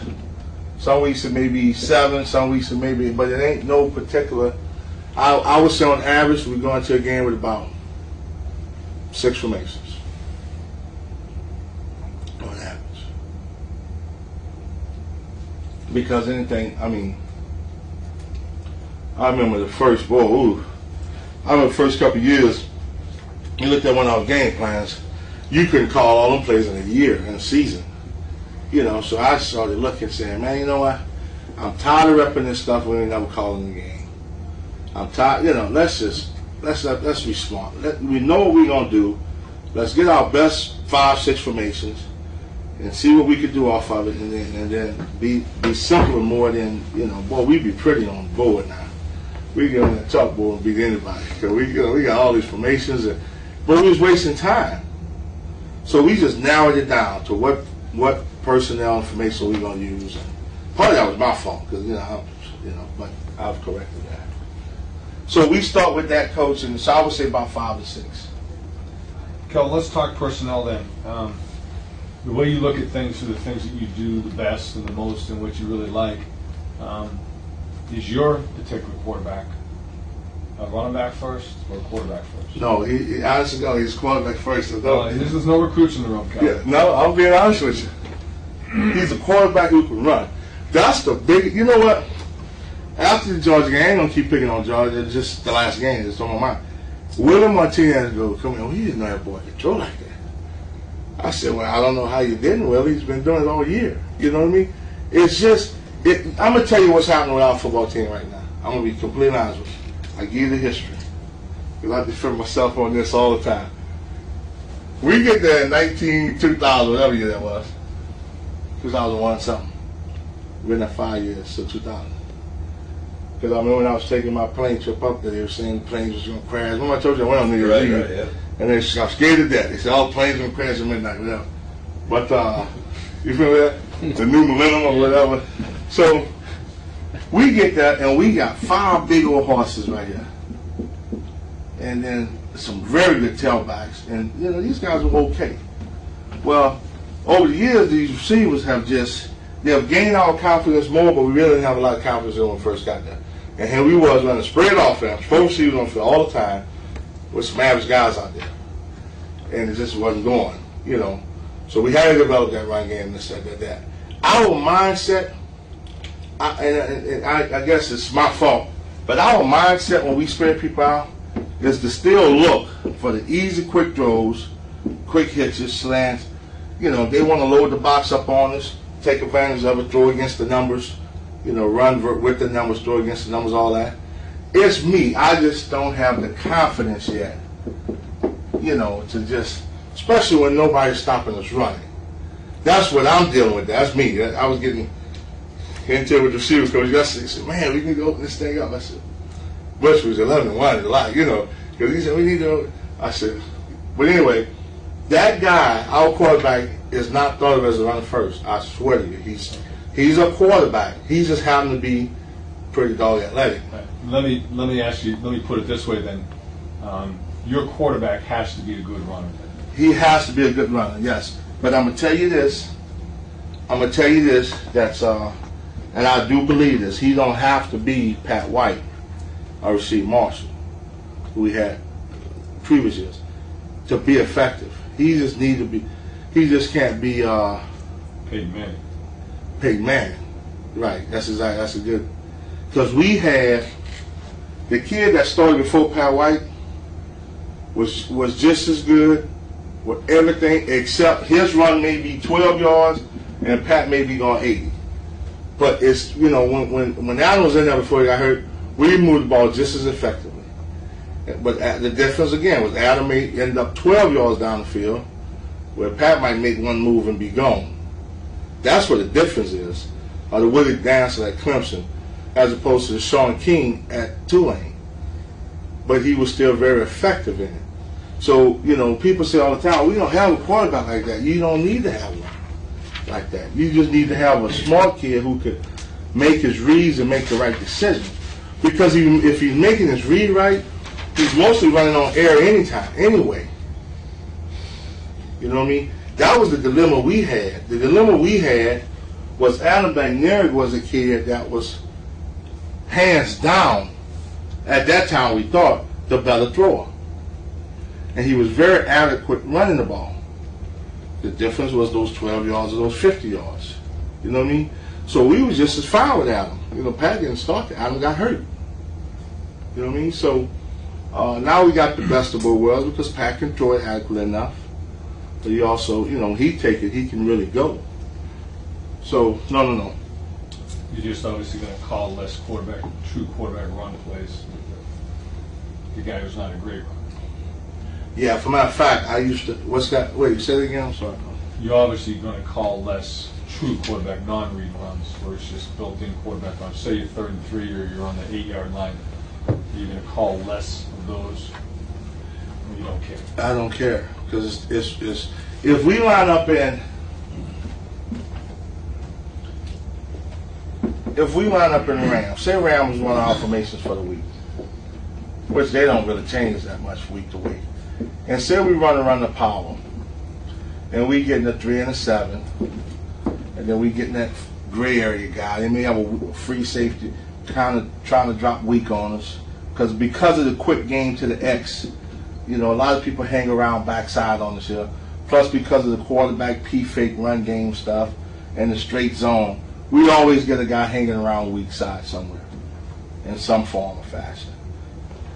some weeks it may be 7, some weeks it may be, but it ain't no particular. I would say on average we go into a game with about 6 formations. On average. Because anything, I mean, I remember the first, I remember the first couple of years, you looked at one of our game plans, you couldn't call all them plays in a year, in a season. You know, so I started looking, saying, man, you know what? I'm tired of repping this stuff when we never calling the game. I'm tired, you know, let's be smart. We know what we're going to do. Let's get our best 5-6 formations and see what we could do off of it, and then be simpler more than, you know, boy, we'd be pretty on the board now. We get on that chalkboard and beat anybody. Because we got all these formations, but we was wasting time. So we just narrowed it down to what personnel information we're going to use. And part of that was my fault, because, but I've corrected that. So we start with that, Coach, and so I would say about 5 to 6. Kel, let's talk personnel then. The way you look at things, the things that you do the best and the most and what you really like, is your particular quarterback a running back first or a quarterback first? No, he honestly, no, he's quarterback first. There's no recruits in the room, Kel. Yeah, no, I'm being honest with you. He's a quarterback who can run. That's the big, you know what? After the Georgia game, I ain't going to keep picking on Georgia. It's just the last game. It's on my mind. William Martinez goes, come here. He didn't know that boy could throw like that. I said, well, I don't know how you didn't, Will. He's been doing it all year. You know what I mean? It's just, I'm going to tell you what's happening with our football team right now. I'm going to be completely honest with you. I give you the history. Because I defend myself on this all the time. We get there in 2000, whatever year that was. 2001 something. We've been there 5 years, so 2000. Because I remember when I was taking my plane trip up there, they were saying the planes was going to crash. Remember I told you I went on New Year's Eve? Right, yeah. And I was scared to death. They said all the planes are going to crash at midnight, whatever. But, you feel that? the new millennium or whatever. So we get that, and we got 5 big old horses right here, and then some very good tailbacks, and you know these guys are okay. Well, over the years, these receivers they have gained our confidence more, but we really didn't have a lot of confidence when we first got there. And here we was running spread offense, 4 receivers on the field all the time, with some average guys out there, and it just wasn't going, you know. So we had to develop that run game, this, that. Our mindset, I guess it's my fault, but our mindset when we spread people out is to still look for the easy, quick throws, quick hitches, slants. You know, they want to load the box up on us, take advantage of it, throw against the numbers, you know, run with the numbers, throw against the numbers, all that. It's me. I just don't have the confidence yet, you know, to just, especially when nobody's stopping us running. That's what I'm dealing with. That's me. I was getting into it with the receivers coach yesterday. He said, man, we can go open this thing up. I said, Bush was 11-1 a lot, you know, because he said, we need to. I said, but anyway, that guy, our quarterback, is not thought of as a runner first. I swear to you. He's a quarterback. He just happened to be pretty dog athletic. Let me ask you, let me put it this way then. Your quarterback has to be a good runner. He has to be a good runner, yes. But I'm going to tell you this. That's, and I do believe this. He don't have to be Pat White or Rasheed Marshall, who we had previous years, to be effective. He just need to be. He just can't be Peyton Manning. Peyton Manning, right? That's exactly. That's a good. Because we had the kid that started before Pat White was just as good with everything except his run may be 12 yards and Pat may be going 80. But it's, you know, when Adam was in there before he got hurt, we moved the ball just as effectively. But the difference again was Adam may end up 12 yards down the field, where Pat might make one move and be gone. That's what the difference is. Or the Willie Dancer at Clemson, as opposed to the Sean King at Tulane. But he was still very effective in it. So, you know, people say all the time, we don't have a quarterback like that. You don't need to have one like that. You just need to have a smart kid who could make his reads and make the right decision. Because if he's making his read right, he's mostly running on air anytime, anyway. You know what I mean? That was the dilemma we had. The dilemma we had was Adam Bagneri was a kid that was hands down, at that time we thought, the better thrower. And he was very adequate running the ball. The difference was those 12 yards or those 50 yards. You know what I mean? So we was just as fine with Adam. You know, Pat didn't start that. Adam got hurt. You know what I mean? So now we got the best of both worlds because Pat can throw it adequately enough. But he also, you know, he can really go. So, no. You're just obviously going to call less true quarterback run plays. The guy who's not a great runner. Yeah, for matter of fact, I used to, wait, you said it again? I'm sorry. You're obviously going to call less true quarterback non-read runs versus built-in quarterback runs. Say you're 3rd and 3 or you're on the 8-yard line. You're going to call less of those. You don't care. I don't care because it's if we line up in the Rams, say Rams was one of our formations for the week, which they don't really change that much week to week, and say we run the power, and we get in the 3 and a 7, and then we get in that gray area guy. They may have a free safety kind of trying to drop weak on us because of the quick game to the X. You know, a lot of people hang around backside on this here. Plus, because of the quarterback P-fake run game stuff and the straight zone, we always get a guy hanging around weak side somewhere in some form or fashion.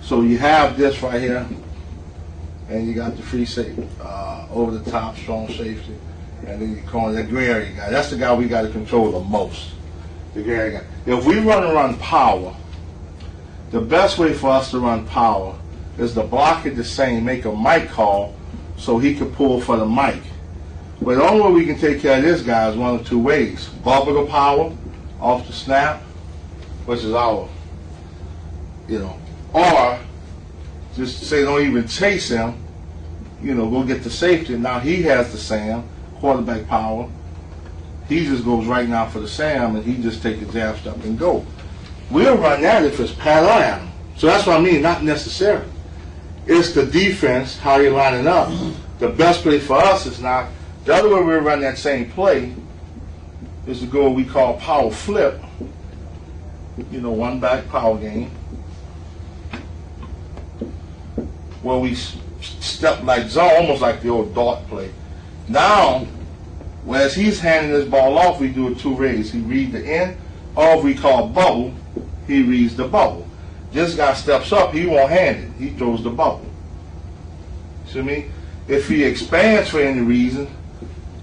So you have this right here, and you got the free safety over the top, strong safety, and then you call that gray area guy. That's the guy we got to control the most, the gray area guy. If we run power, the best way for us to run power is to block it the same, make a mic call so he can pull for the mic. But the only way we can take care of this guy is one of two ways. Bubble the power off the snap, which is our, you know, or just say don't even chase him, you know, go get the safety. Now he has the same quarterback power. he just goes right now for the Sam, and he just take a jab step and go. We'll run that if it's parallel at him. So that's what I mean, not necessarily. It's the defense, how you're lining up. The best play for us is not, the other way we'll run that same play is to go what we call power flip. You know, one back power game. Where we step like zone, almost like the old dart play. Now, whereas he's handing this ball off, we do a two reads. He reads the end, or if we call bubble, he reads the bubble. This guy steps up, he won't hand it. He throws the bubble. See me? If he expands for any reason,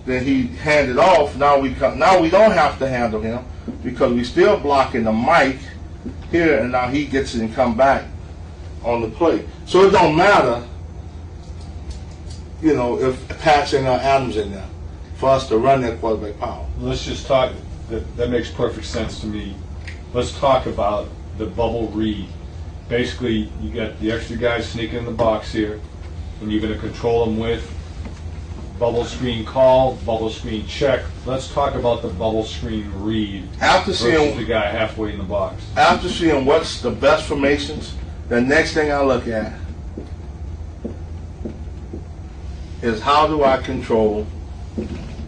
then he hand it off. Now we don't have to handle him because we still blocking the mic here, and now he gets it and come back on the play. So it don't matter, you know, if Pat's in there, Adams in there, for us to run that quarterback power. Let's just talk, that makes perfect sense to me. Let's talk about the bubble read. Basically, you got the extra guys sneaking in the box here, and you're going to control them with bubble screen call, bubble screen check. Let's talk about the bubble screen read versus the guy halfway in the box. After seeing what's the best formations, the next thing I look at is how do I control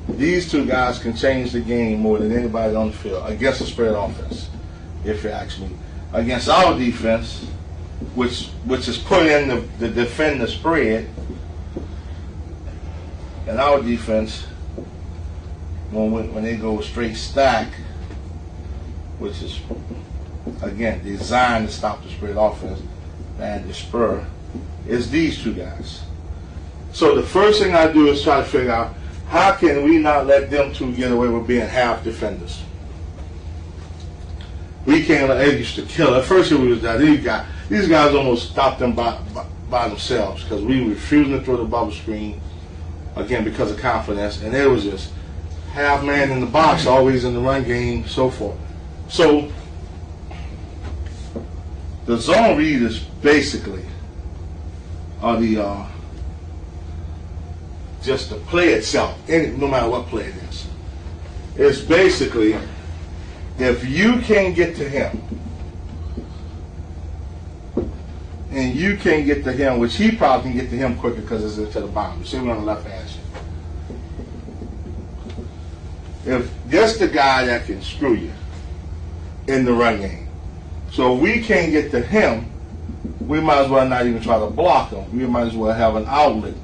these two guys can change the game more than anybody on the field against a spread offense, if you ask me. Against our defense, which is put in the defend the spread, and our defense, when they go straight stack, which is, again, designed to stop the spread offense and the spur, is these two guys. So the first thing I do is try to figure out how can we not let them two get away with being half defenders. We can't let Ed used to kill. At first it was that these guys almost stopped them by themselves because we were refusing to throw the bubble screen, again, because of confidence, and there was just half man in the box, always in the run game, so forth. So the zone read is basically just the play itself, no matter what play it is. It's basically, if you can't get to him, and you can't get to him, which he probably can get to him quicker because it's into the bottom. You see me on the left hand side. If that's the guy that can screw you in the run game. So if we can't get to him, we might as well not even try to block him. We might as well have an outlet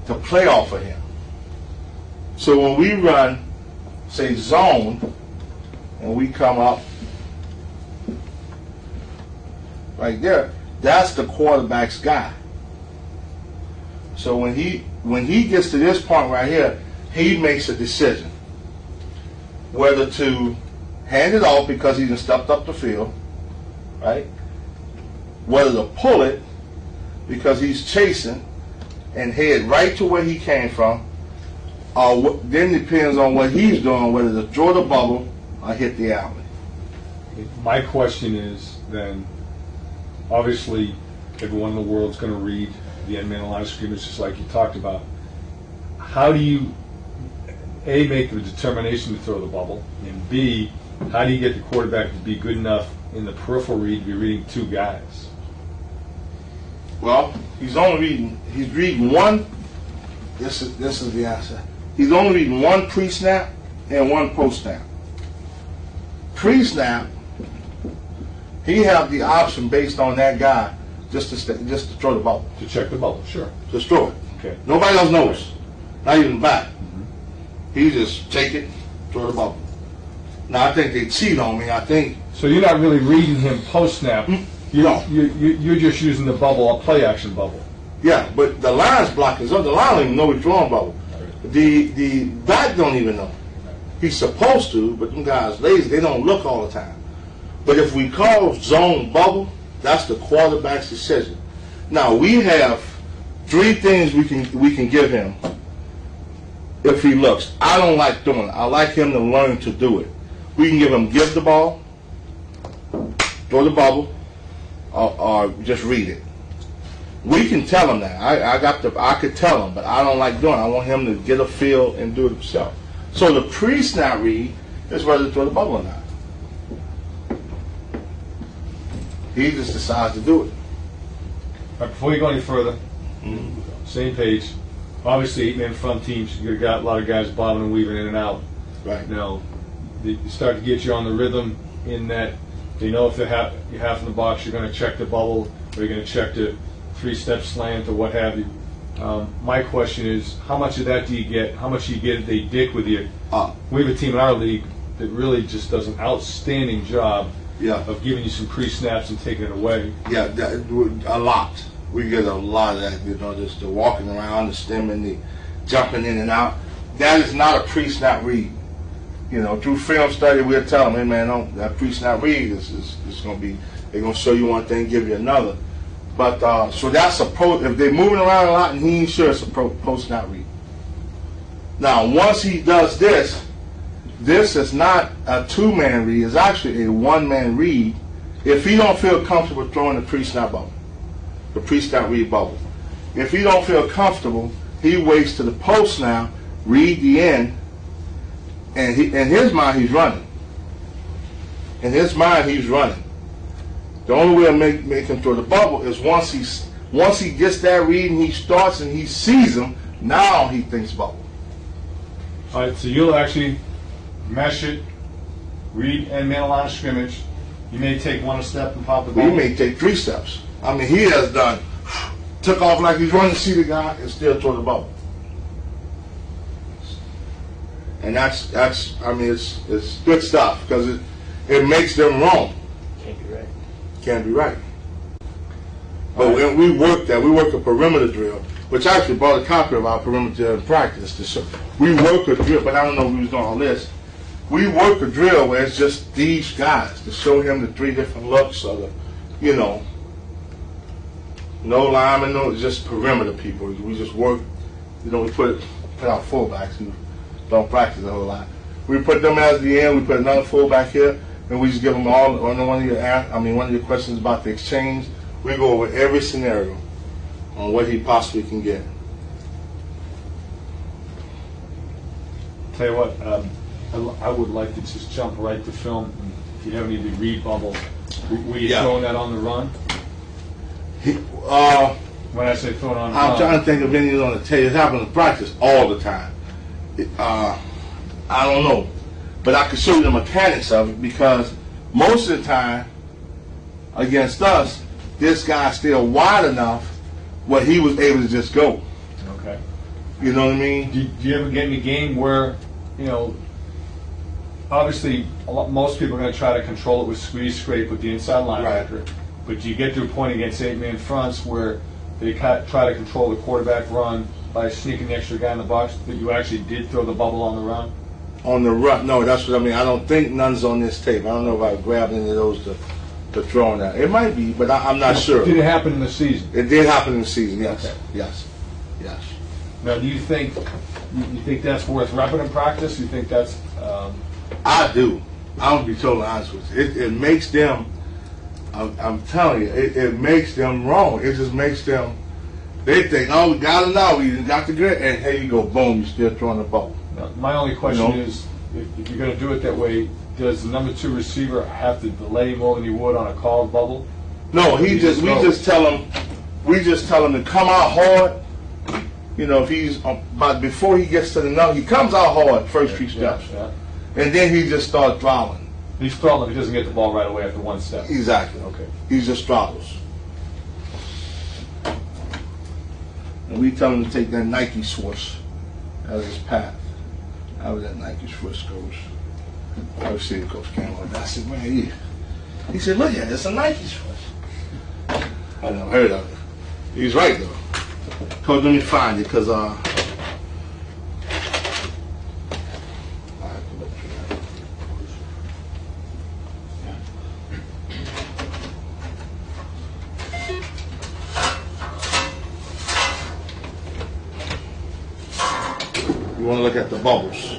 to play off of him. So when we run, say, zone, and we come up right there, that's the quarterback's guy. So when he gets to this point right here, he makes a decision whether to hand it off because he's stepped up the field, right? Whether to pull it because he's chasing and head right to where he came from, or then depends on what he's doing, whether to throw the bubble or hit the alley. My question is then, obviously, everyone in the world's going to read the end man line of scrimmage just like you talked about. How do you, A, make the determination to throw the bubble, and B, how do you get the quarterback to be good enough in the peripheral read to be reading two guys? Well, he's reading one. This is the answer. He's only reading one pre-snap and one post-snap. Pre-snap, he have the option based on that guy just to throw the ball. To check the bubble, sure. Just throw it. Okay. Nobody else knows. Not even back. He just take it, throw the ball. Now I think they cheat on me. I think. So you're not really reading him post-snap. No. You're just using the bubble, a play-action bubble. Yeah, but the line's blocking. So the line don't even know he's throwing bubble. The back don't even know. He's supposed to, but them guys lazy. They don't look all the time. But if we call zone bubble, that's the quarterback's decision. Now we have three things we can give him if he looks. I don't like doing it. I like him to learn to do it. We can give the ball, throw the bubble, or just read it. We can tell him that. I could tell him, but I don't like doing it. I want him to get a feel and do it himself. So the pre-snap read is whether to throw the bubble or not. He just decides to do it. All right, before you go any further, same page. Obviously, 8-man front teams, you got a lot of guys bobbing and weaving in and out. Right. Now, they start to get you on the rhythm in that they know if you're half in the box, you're going to check the bubble, or you're going to check the 3-step slant, or what have you. My question is, how much of that do you get? How much do you get they dick with you? We have a team in our league that really just does an outstanding job of giving you some pre-snaps and taking it away. Yeah, a lot. We get a lot of that, you know, just the walking around, the stemming, the jumping in and out. That is not a pre-snap read. You know, through film study, we'll tell them, hey man, that pre-snap read is going to be, they're going to show you one thing, give you another. But, so that's a if they're moving around a lot and he ain't sure, it's a post-snap read. Now, once he does this is not a 2-man read, it's actually a 1-man read if he don't feel comfortable throwing the pre-snap bubble, the pre-snap read bubble. If he don't feel comfortable, he waits to the post-snap, read the end, and in his mind, he's running. In his mind, he's running. The only way to make him throw the bubble is once he gets that read and he starts and he sees him, now he thinks bubble. All right, so you'll actually mesh it, read and man a line of scrimmage. You may take one step and pop the ball. He may take 3 steps. I mean, he has took off like he's running to see the guy and still throw the bubble. And that's I mean, it's good stuff because it makes them wrong. Can't be right. Can't be right. But when we work a perimeter drill, which I actually brought a copy of our perimeter drill in practice to show. We work a drill, but I don't know if we was doing all this. We work a drill where it's just these guys to show him the 3 different looks of the, you know, no linemen, no, just perimeter people. We just work, you know, we put out fullbacks who don't practice a whole lot. We put them as the end, we put another fullback here, and we just give them all on one of your questions about the exchange. We go over every scenario on what he possibly can get. Tell you what, I would like to just jump right to film. If you have any of the read bubble, were you throwing that on the run? When I say throwing on the run, I'm trying to think of any on the tape. It happens in practice all the time. I don't know, but I can show you the mechanics of it because most of the time against us, this guy's still wide enough where he was able to just go. Okay. You know what I mean? Do you ever get in a game where, you know, obviously most people are going to try to control it with squeeze scrape with the inside linebacker, Right. but do you get to a point against 8-man fronts where they try to control the quarterback run by sneaking the extra guy in the box, that you actually did throw the bubble on the run? On the run, no, that's what I mean. I don't think none's on this tape. I don't know if I grabbed any of those to throw on that. It might be, but I'm not sure. Did it happen in the season? It did happen in the season, yes. Okay. Yes. Now, do you think that's worth repping in practice? You think that's... I do. I'm going to be totally honest with you. It makes them, I'm telling you, it makes them wrong. It just makes them, they think, oh, we got it now, we got the grit, and here you go, boom, you're still throwing the ball. Now, my only question is, if you're going to do it that way, does the number 2 receiver have to delay more than he would on a called bubble? No, we just tell him to come out hard. You know, if he's but before he gets to the number, he comes out hard first 3 steps, and then he just starts throttling. He's throttling if he doesn't get the ball right away after 1 step. Exactly. Okay. He just throttles. And we tell him to take that Nike swoosh as his path. How that Nike swoosh goes. I was seeing Coach Campbell. I said, man, he said, look at it, it's a Nike swoosh. I never heard of it. He's right though. Coach, let me find it because you want to look at the bubbles.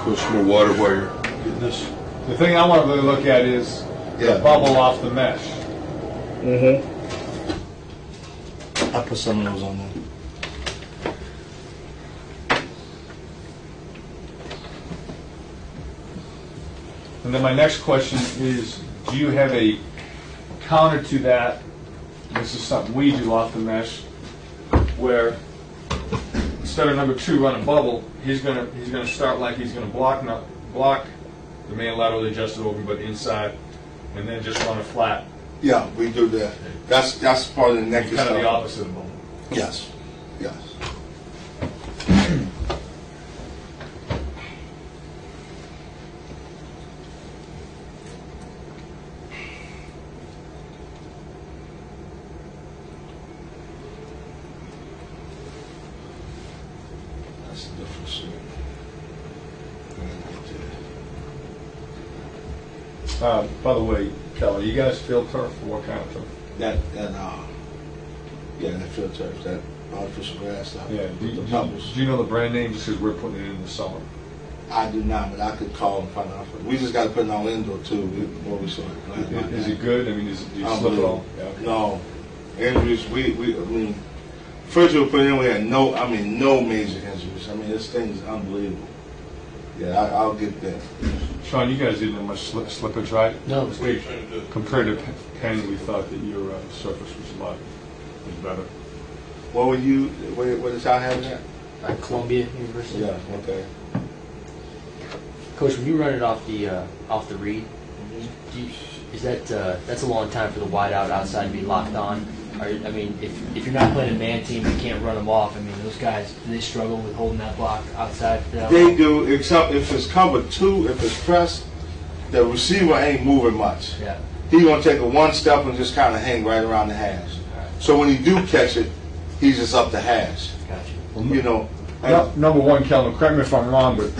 Put some more water while you're getting this. The thing I want to really look at is the bubble off the mesh. Mm-hmm. I put some of those on there. And then my next question is, do you have a counter to that? This is something we do off the mesh, where instead of number 2 run a bubble, he's gonna start like he's gonna block the main lateral adjusted open, but inside, and then just run a flat. Yeah, we do that. That's part of the neck. Kind of the opposite of bubble. Yes. Yes. That's the difference. By the way, Kelly, you guys field turf or what kind of turf? That field turf, that artificial grass stuff. Yeah. Do The pebbles. you know the brand name? Just because we're putting it in the summer. I do not, but I could call and find out. We just got to put it on indoor too before we start playing. Is it good? I mean, do you slip it all? Yeah, okay. No. Injuries, I mean, first we put in, we had no major injuries. I mean, this thing is unbelievable. Yeah, I'll get that. Sean, you guys didn't have much slippage, right? No, it's great. Compared to Penn, we thought that your surface was better. What were you? What is y'all having that? At Columbia University. Yeah. Okay. Coach, when you run it off the read, is that that's a long time for the wide out outside to be locked on? I mean, if you're not playing a man team, you can't run them off. I mean, those guys, do they struggle with holding that block outside? They do, except if it's cover 2, if it's pressed, the receiver ain't moving much. Yeah. He's gonna take a 1 step and just kind of hang right around the hash. So when he do catch it, he's just up the hash. Gotcha. You know. Number 1, Kelvin, correct me if I'm wrong, but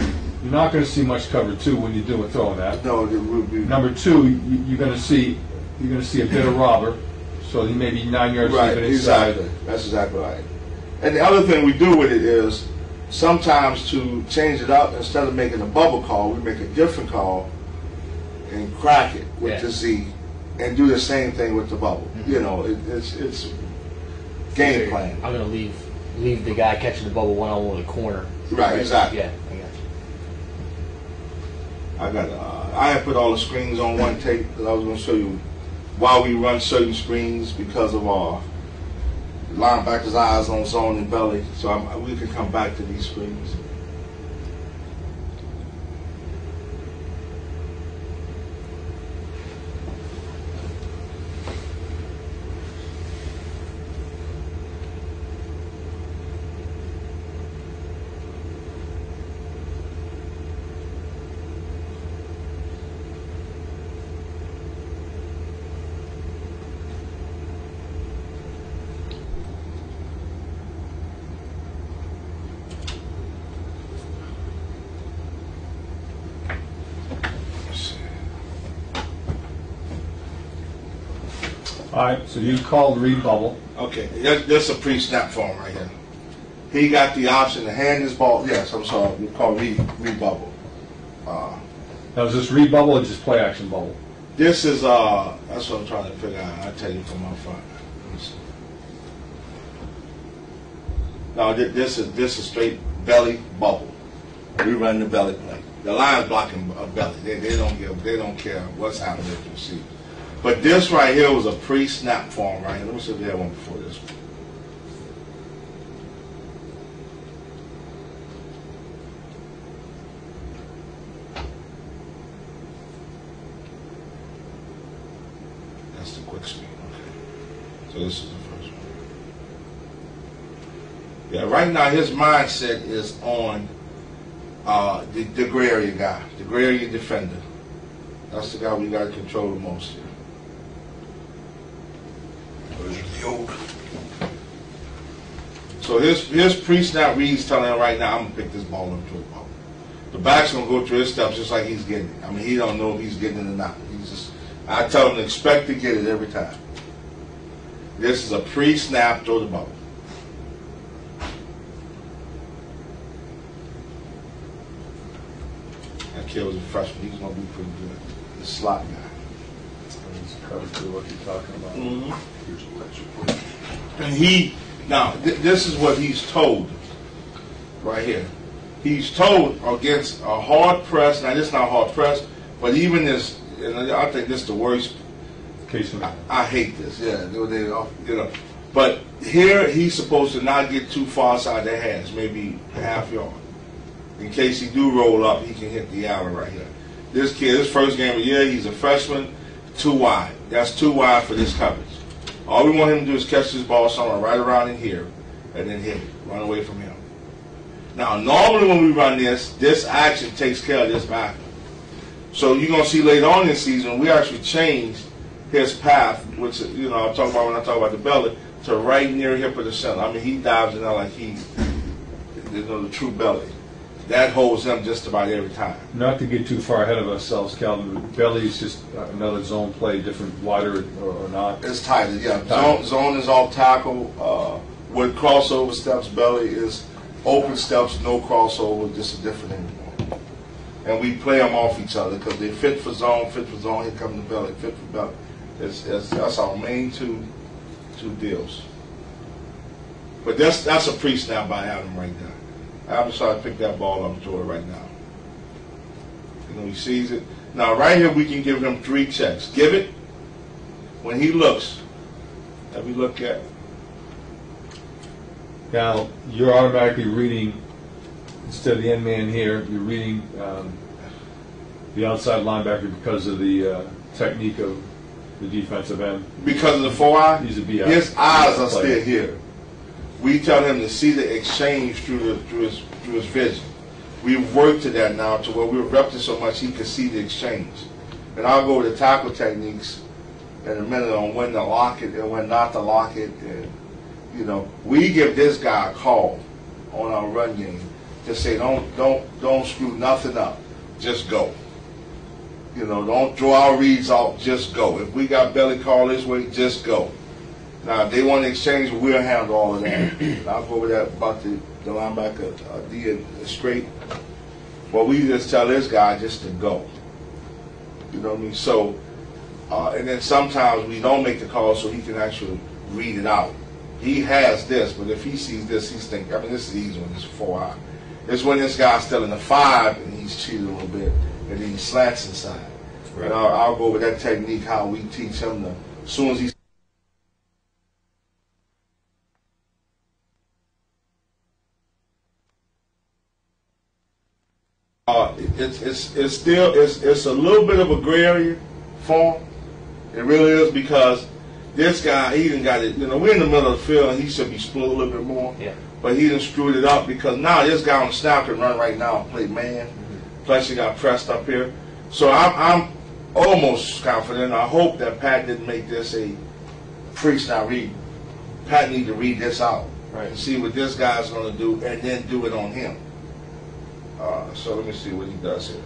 you're not going to see much cover 2 when you do a throw that. No, it would be. Number 2, you're going to see a bit of robber, so he may be 9 yards Right, deep inside. exactly. That's exactly right. And the other thing we do with it is sometimes to change it up, instead of making a bubble call, we make a different call and crack it with the Z and do the same thing with the bubble. Mm-hmm. You know, it's game plan. I'm gonna leave the guy catching the bubble one-on-one in the corner. Right, exactly. Yeah, I got you. I had put all the screens on one tape because I was going to show you why we run certain screens because of our linebackers' eyes on zone and belly. So we can come back to these screens. All right, so you called read bubble. Okay, that's a pre-snap form right here. He got the option to hand his ball. Yes, I'm sorry. We call read bubble. Now, is this read bubble or just play action bubble? This is that's what I'm trying to figure out. I'll tell you from up front. No, this is straight belly bubble. We run the belly play. The line's blocking a belly. They don't care what's happening with the receiver. But this right here was a pre-snap form right here. Let me see if we had one before this one. That's the quick screen. Okay. So this is the first one. Yeah, right now his mindset is on the gray area guy, the gray area defender. That's the guy we got to control the most here. So his pre-snap reads telling him right now, I'm going to pick this ball up to a ball. The back's going to go through his steps just like he's getting it. I mean, he don't know if he's getting it or not. I tell him to expect to get it every time. This is a pre-snap, throw the ball. That kid was a freshman. He's going to be pretty good. The slot guy. Cover through what you're talking about. Mm-hmm. Here's a lecture. And now this is what he's told right here. He's told against a hard press. Now this is not hard press. But even this, and I think this is the worst. Case of I hate this. Yeah, you know. But here he's supposed to not get too far outside their hands, maybe a half yard. In case he do roll up, he can hit the alley right here. This kid, his first game of the year, he's a freshman, too wide. That's too wide for this coverage. All we want him to do is catch this ball somewhere right around in here, and then hit it, run away from him. Now, normally when we run this action takes care of this back. So you're going to see later on in the season, we actually changed his path, which, you know, I'll talk about when I talk about the belly, to right near hip of the center. I mean, he dives in there like he's, you know, the true belly. That holds him just about every time. Not to get too far ahead of ourselves, Calvin, but belly is just another zone play, different, wider or not. It's tighter, yeah. Zone is off tackle. With crossover steps, belly is open steps, no crossover, just a different anymore. And we play them off each other because they fit for zone, here comes the belly, fit for belly. That's our main two deals. But that's a pre-snap by Adam right now. Adam's trying to pick that ball up and throw it right now. You know, he sees it. Now, right here, we can give him 3 checks. Give it. When he looks, let me look at. Now, you're automatically reading, instead of the end man here, you're reading the outside linebacker because of the technique of the defensive end. Because of the 4-eye? He's a BI. His eyes are still here. We tell him to see the exchange through his vision. We've worked to that now to where we've repped it so much he can see the exchange. And I'll go with the tackle techniques in a minute on when to lock it and when not to lock it. And, you know, we give this guy a call on our run game to say don't screw nothing up, just go. You know, don't throw our reads off, just go. If we got belly call this way, just go. Now, if they want to exchange, we'll handle all of that. And I'll go over that about the linebacker, D and straight. But we just tell this guy just to go. You know what I mean? So, and then sometimes we don't make the call so he can actually read it out. He has this, but if he sees this, he's thinking, I mean, this is the easy one, this is 4-eye. It's when this guy's still in the 5 and he's cheated a little bit, and then he slants inside. Right. And I'll go over that technique, how we teach him to, as soon as he's it's a little bit of a gray area form. It really is, because this guy, he done got it. You know, we're in the middle of the field, and he should be split a little bit more. Yeah. But he done screwed it up because now this guy on the snap can run right now and play man. Mm-hmm. Plus, he got pressed up here. So I'm almost confident. I hope that Pat didn't make this a pre-snap read. Pat need to read this out, right, and see what this guy's going to do, and then do it on him. So let me see what he does here.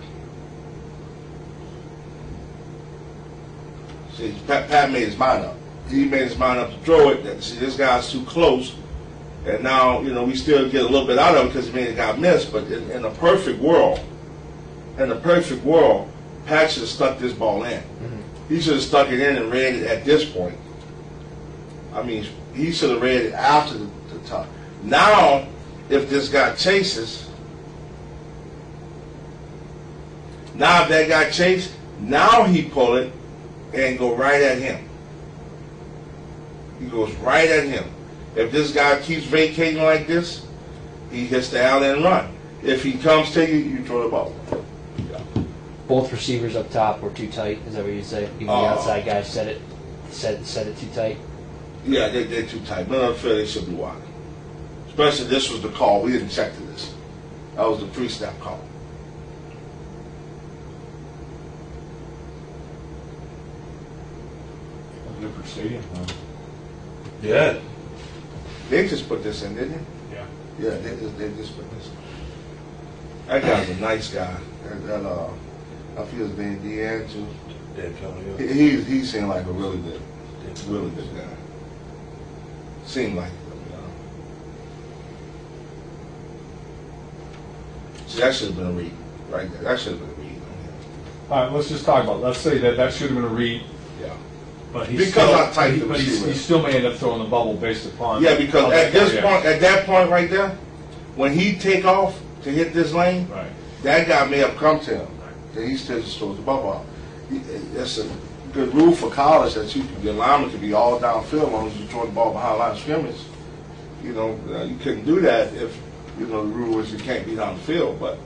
See, Pat made his mind up. He made his mind up to throw it. See, this guy's too close. And now, you know, we still get a little bit out of it because he made it got missed. But in a perfect world, Pat should have stuck this ball in. Mm-hmm. He should have stuck it in and read it at this point. I mean, he should have read it after the top. Now, if this guy chases, now if that guy chased, now he pull it and go right at him. He goes right at him. If this guy keeps vacating like this, he hits the alley and run. If he comes to you, you throw the ball. Yeah. Both receivers up top were too tight. Is that what you say? Even the outside guys set it too tight. Yeah, they're too tight. None of the field, they should be wide. Especially this was the call. We didn't check to this. That was the pre-snap call. Different stadium, huh? Yeah. They just put this in, didn't they? Yeah. Yeah, they just put this in. That guy's a nice guy. I feel his name Deanne too. He seemed like a really good guy. Seemed like it, you know. See, that should have been a read right there. That should have been a read on him. All right, let's just talk about. Let's say that should have been a read. Yeah. But he still may end up throwing the bubble based upon. Yeah, because at that point right there, when he take off to hit this lane, right, that guy may have come to him. then he still just throws the ball out. It's a good rule for college that the alignment can be all downfield as long as you throw the ball behind the line of scrimmage. You know, you couldn't do that if, you know, the rule was you can't be downfield. But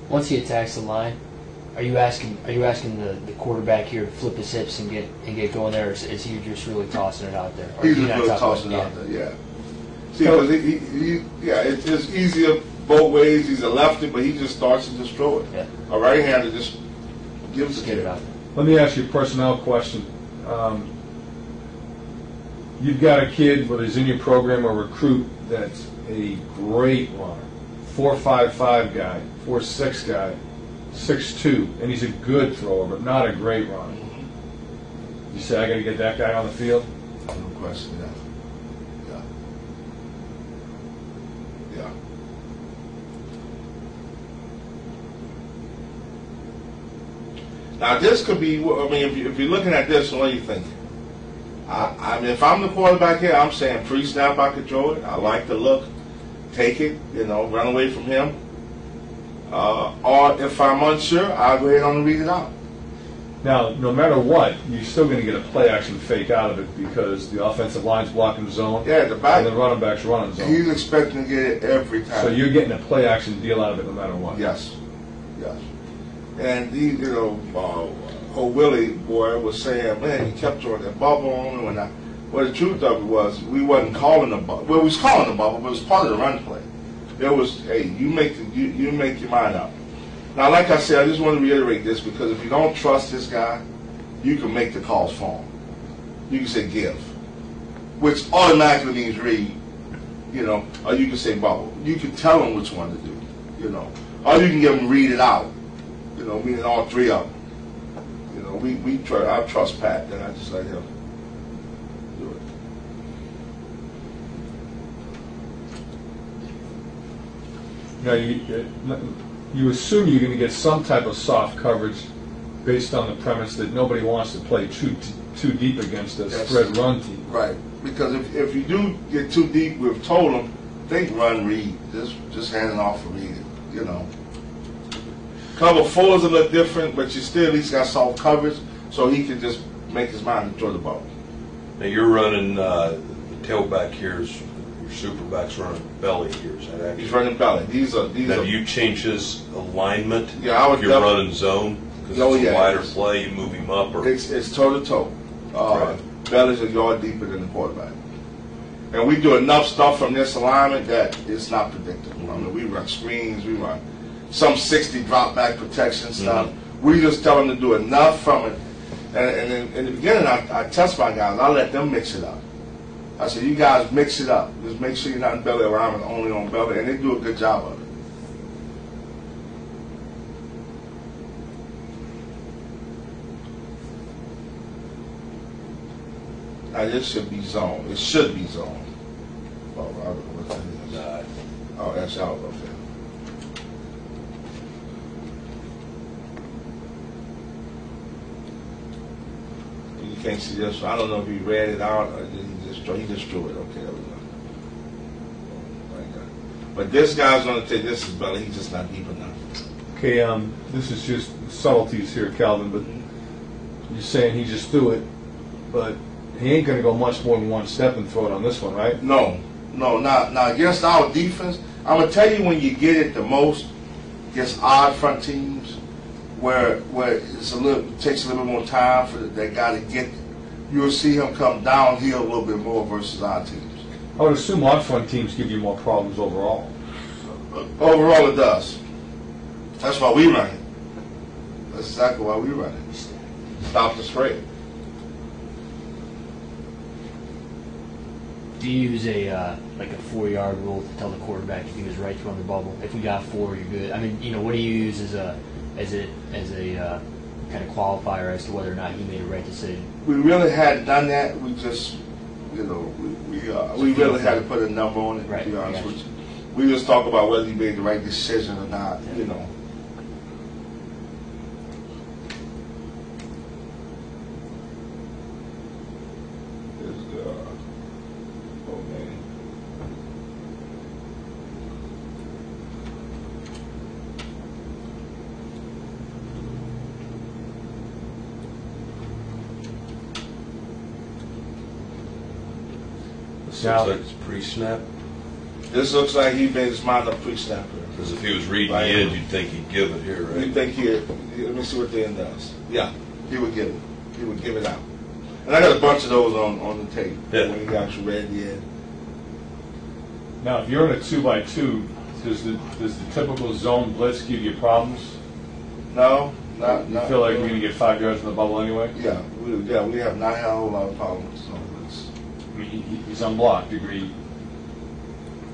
Once he attacks the line, are you asking the quarterback here to flip his hips and get going there, or is he just really tossing it out there? Or he's is he just not really tossing tossing it out there, yeah. See, So- because it's easier both ways. He's a lefty, but he just starts and just throw it. Yeah. A right-hander just gives Just it get to it him. out there. Let me ask you a personnel question. You've got a kid, whether he's in your program or recruit, that's a great runner. 4.55 guy, 4.6 guy, 6'2", and he's a good thrower, but not a great runner. You say, I got to get that guy on the field? No question, yeah. Yeah. Now this could be, I mean, if you're looking at this, what do you think? I mean, if I'm the quarterback here, I'm saying pre-snap I could throw it. I like the look. Take it, you know, run away from him. Or if I'm unsure, I'll go ahead and read it out. Now, no matter what, you're still going to get a play action fake out of it because the offensive line's blocking zone Yeah, the back, and the running back's running zone. he's expecting to get it every time. So you're getting a play action deal out of it no matter what. Yes, yes. And he, you know, old Willie boy was saying, man, he kept throwing that bubble on him. And well, the truth of it was, we wasn't calling the bubble. Well, we was calling the bubble, but it was part of the run play. There was, hey, you make your mind up. Now, like I said, I just want to reiterate this because if you don't trust this guy, you can make the calls for him. You can say give, which automatically means read, you know, or you can say bubble. You can tell him which one to do, you know, or you can give him read it out, you know, meaning all three of them. You know, I trust Pat, and I just let him do it. Now, you assume you're going to get some type of soft coverage based on the premise that nobody wants to play too deep against a Yes. spread run team. Right, because if you do get too deep, we've told them, think run, read, just hand it off and read it, you know. Cover 4 is a little different, but you still at least got soft coverage, so he can just make his mind and throw the ball. Now you're running the tailback here is your superback's running belly here. Is that accurate? He's running belly. These Now, are do you change his alignment? Yeah, I would If you're definitely- running zone because Oh, it's a yeah, wider it's- play, you move him up or it's toe to toe. Right. Belly's a yard deeper than the quarterback. And we do enough stuff from this alignment that it's not predictable. I mean, we run screens, we run some 60 drop back protection stuff. We just tell them to do enough from it. And then in the beginning, I test my guys. I let them mix it up. I said, you guys mix it up. Just make sure you're not in belly alignment, only on belly. And they do a good job of it. Now, this should be zone. It should be zone. Oh, I don't know what that is. Oh, that's out. Okay. You can't see this. I don't know if he read it out or did he just drew it. Okay, there we go. Like that. But this guy's going to take this is belly. He's just not deep enough. Okay, this is just subtleties here, Calvin, but you're saying he just threw it, but he ain't going to go much more than one step and throw it on this one, right? No. Now against our defense, I'm gonna tell you when you get it the most against odd front teams, where it's it takes a little bit more time for that guy to get. You'll see him come downhill a little bit more versus our teams. I would assume odd front teams give you more problems overall. Overall, it does. That's why we run it. That's exactly why we run it. Stop the spread. Do you use a like a 4-yard rule to tell the quarterback if he was right to run the bubble? If we got 4, you're good. I mean, you know, what do you use as a kind of qualifier as to whether or not he made a right decision? We really hadn't done that. We just, you know, we really had to put a number on it. Right, To be honest gotcha. with you, we just talk about whether he made the right decision or not. You know. Oh man. This Now- looks like it's pre-snap, This looks like he made his mind up pre-snapper. because if he was reading Right. the end, you'd think he'd give it here, You right? think let me see what the end does. Yeah, he would give it. He would give it out. And I got a bunch of those on the tape. Yeah. When he actually read the end. Now, if you're in a 2x2, does the typical zone blitz give you problems? No, not. You feel like you're going to get 5 yards in the bubble anyway? Yeah, we have not had a whole lot of problems on this. I mean, he's unblocked, agree.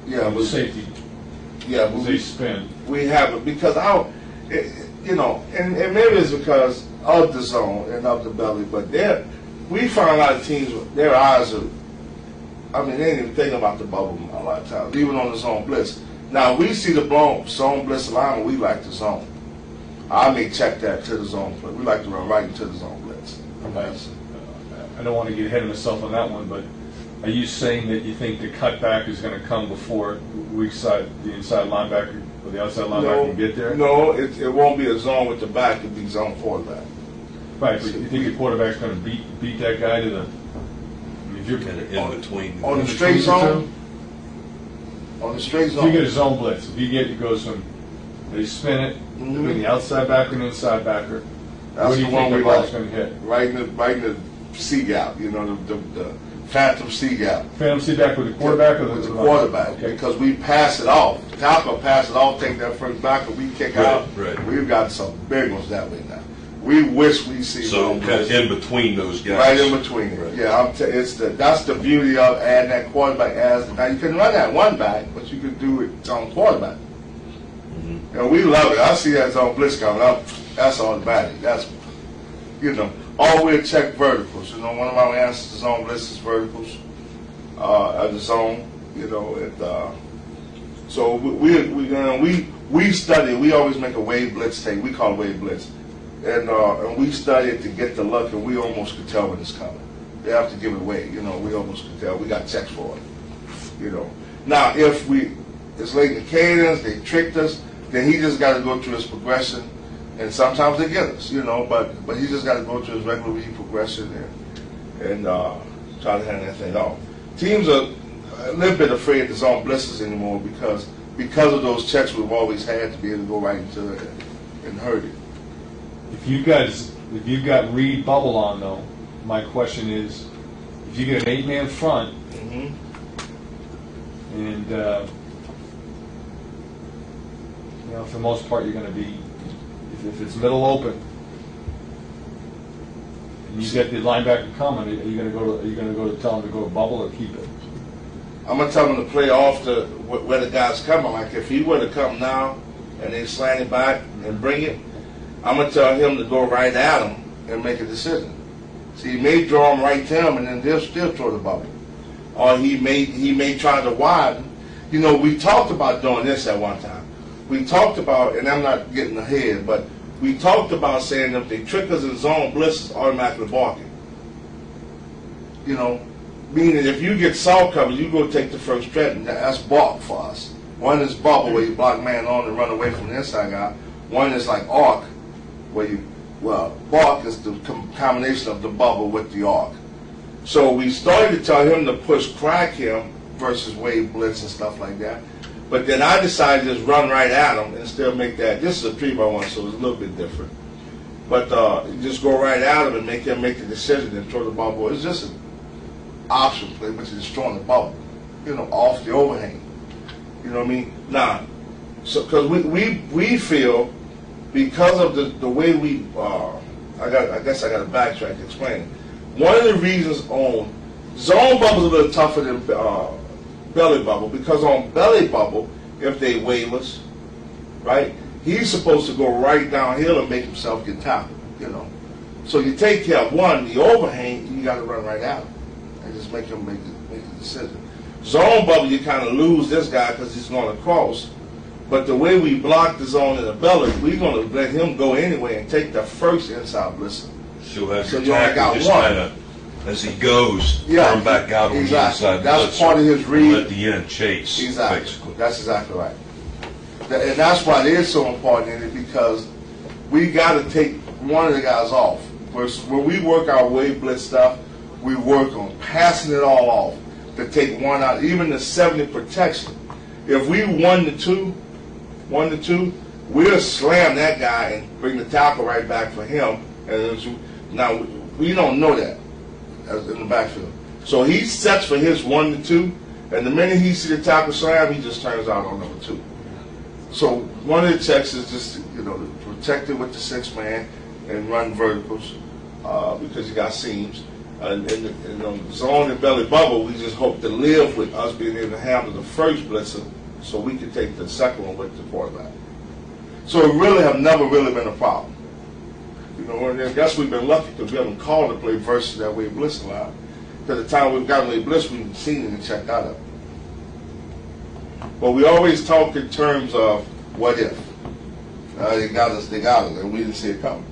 Yeah, The safety, yeah, but they spin. we have it because and maybe it's because of the zone and of the belly, but we find a lot of teams, their eyes are, I mean, they ain't even thinking about the bubble a lot of times, even on the zone blitz. Now, we see the zone blitz alignment, we like the zone. I may check that to the zone blitz. We like to run right into the zone blitz. I don't want to get ahead of myself on that one, but are you saying that you think the cutback is going to come before the inside linebacker or the outside linebacker can get there? No, it won't be a zone with the back, it'll be zone quarterback. Right, but you think the quarterback's going to beat that guy to the? I mean, if you're Kind of in between. On the straight zone? On the straight If zone. you get a zone blitz, if you get it goes from they spin it between the outside backer and the inside backer, That's where do you the one think the we ball's like. going to hit? Right in the C gap, the phantom C gap. Phantom C back with the quarterback or With the quarterback, Okay. because we pass it off. Tackle pass it off, take that first back, and we kick Right, out. right. We've got some big ones that way now. We wish we see So more kind of in between those guys. right in between. Right. Yeah, that's the beauty of adding that quarterback as. Now you can run that one back, but you can do it on quarterback. Mm-hmm. And we love it. I see that zone blitz coming up. That's automatic. That's all we'll check verticals. One of our answers to zone blitz is verticals. Of the zone, so we study. We always make a wave blitz tape. We call it wave blitz, and we study it to get the look, and we almost could tell when it's coming. They have to give it away, we almost could tell. We got checks for it, Now, if it's late in the cadence, they tricked us, then he just got to go through his progression, and sometimes they get us, but he just got to go through his regular read progression and try to hand that thing off. Teams are a little bit afraid to zone blitzes anymore because of those checks we've always had to be able to go right into it and hurt it. If you've got read bubble on though, my question is, if you get an 8-man front Mm-hmm. and for the most part you're going to be, if it's middle open, and you get the linebacker coming, are you going to go to tell him to go to bubble or keep it? I'm gonna tell him to play off where the guy's coming. Like if he were to come now and they slant it back and bring it, I'm gonna tell him to go right at him and make a decision. So he may draw him right to him and then they'll still throw the bubble, or he may try to widen. We talked about doing this at one time. We talked about, and I'm not getting ahead, but we talked about saying if they trick us in zone blitzes, automatically balking. Meaning if you get saw coverage, you go take the first threat, and that's balk for us. One is bubble, where you block man on and run away from the inside guy. One is like arc, where balk is the combination of the bubble with the arc. So we started to tell him to push crack him versus wave blitz and stuff like that. But then I decided to just run right at him and still make that. This is a 3-by-1, so it's a little bit different. But just go right at him and make him make the decision and throw the bubble. It's just an option play, but you're destroying the bubble, off the overhang. You know what I mean? Now, so because we feel because of the way we I guess I got to backtrack to explain it. One of the reasons on zone bubble is a little tougher than belly bubble, because on belly bubble, if they wave us, right, he's supposed to go right downhill and make himself get tackled, So you take care of one, the overhang, you got to run right out and just make him make the decision. Zone bubble, you kind of lose this guy because he's going to cross. But the way we block the zone in the belly, we're going to let him go anyway and take the first inside blitzer. So have So your you only tackle got just one. kind of, as he goes, Yeah, turn back out on exactly. the inside. That's blitzer part of his and read. Let the end chase, Exactly. basically. That's exactly right. And that's why it is so important in it, because we got to take one of the guys off. When we work our wave blitz stuff, we work on passing it all off. to take one out, even the 70 protection. If we 1-2, we'll slam that guy and bring the tackle right back for him. And now we don't know that in the backfield. So he sets for his 1-2, and the minute he sees the tackle slam, he just turns out on number 2. So one of the checks is just to protect it with the 6-man and run verticals because you got seams. And zone and belly bubble, we just hope to live with us being able to handle the first blitzer so we can take the second one with the quarterback. So it really have never really been a problem. And I guess we've been lucky because we haven't called to play versus that way blitz a lot. Because the time we've gotten a blitz, we've seen it and checked out of it. But we always talk in terms of what if. They got us, and we didn't see it coming.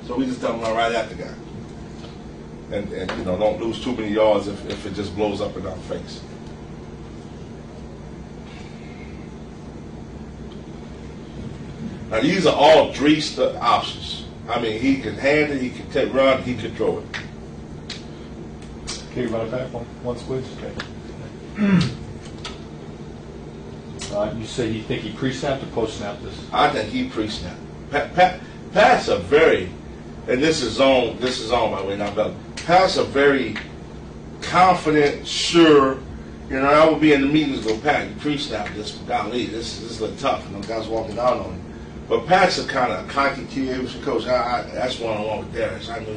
So we just tell them right at the guy. And don't lose too many yards if it just blows up in our face. Now these are all Drees options. I mean, he can hand it, he can run, he can throw it. Can you run it back once, please? Okay. You say you think he pre-snapped or post-snapped this? I think he pre-snapped. Pat's a very, and this is on by the way, not better. Pat's a very confident, sure. I would be in the meetings and go, Pat, you pre-snapped this. Golly, this is a little tough. Guys walking down on him. But Pat's a kind of cocky kid. He was a coach. That's one-on-one with Darius. I knew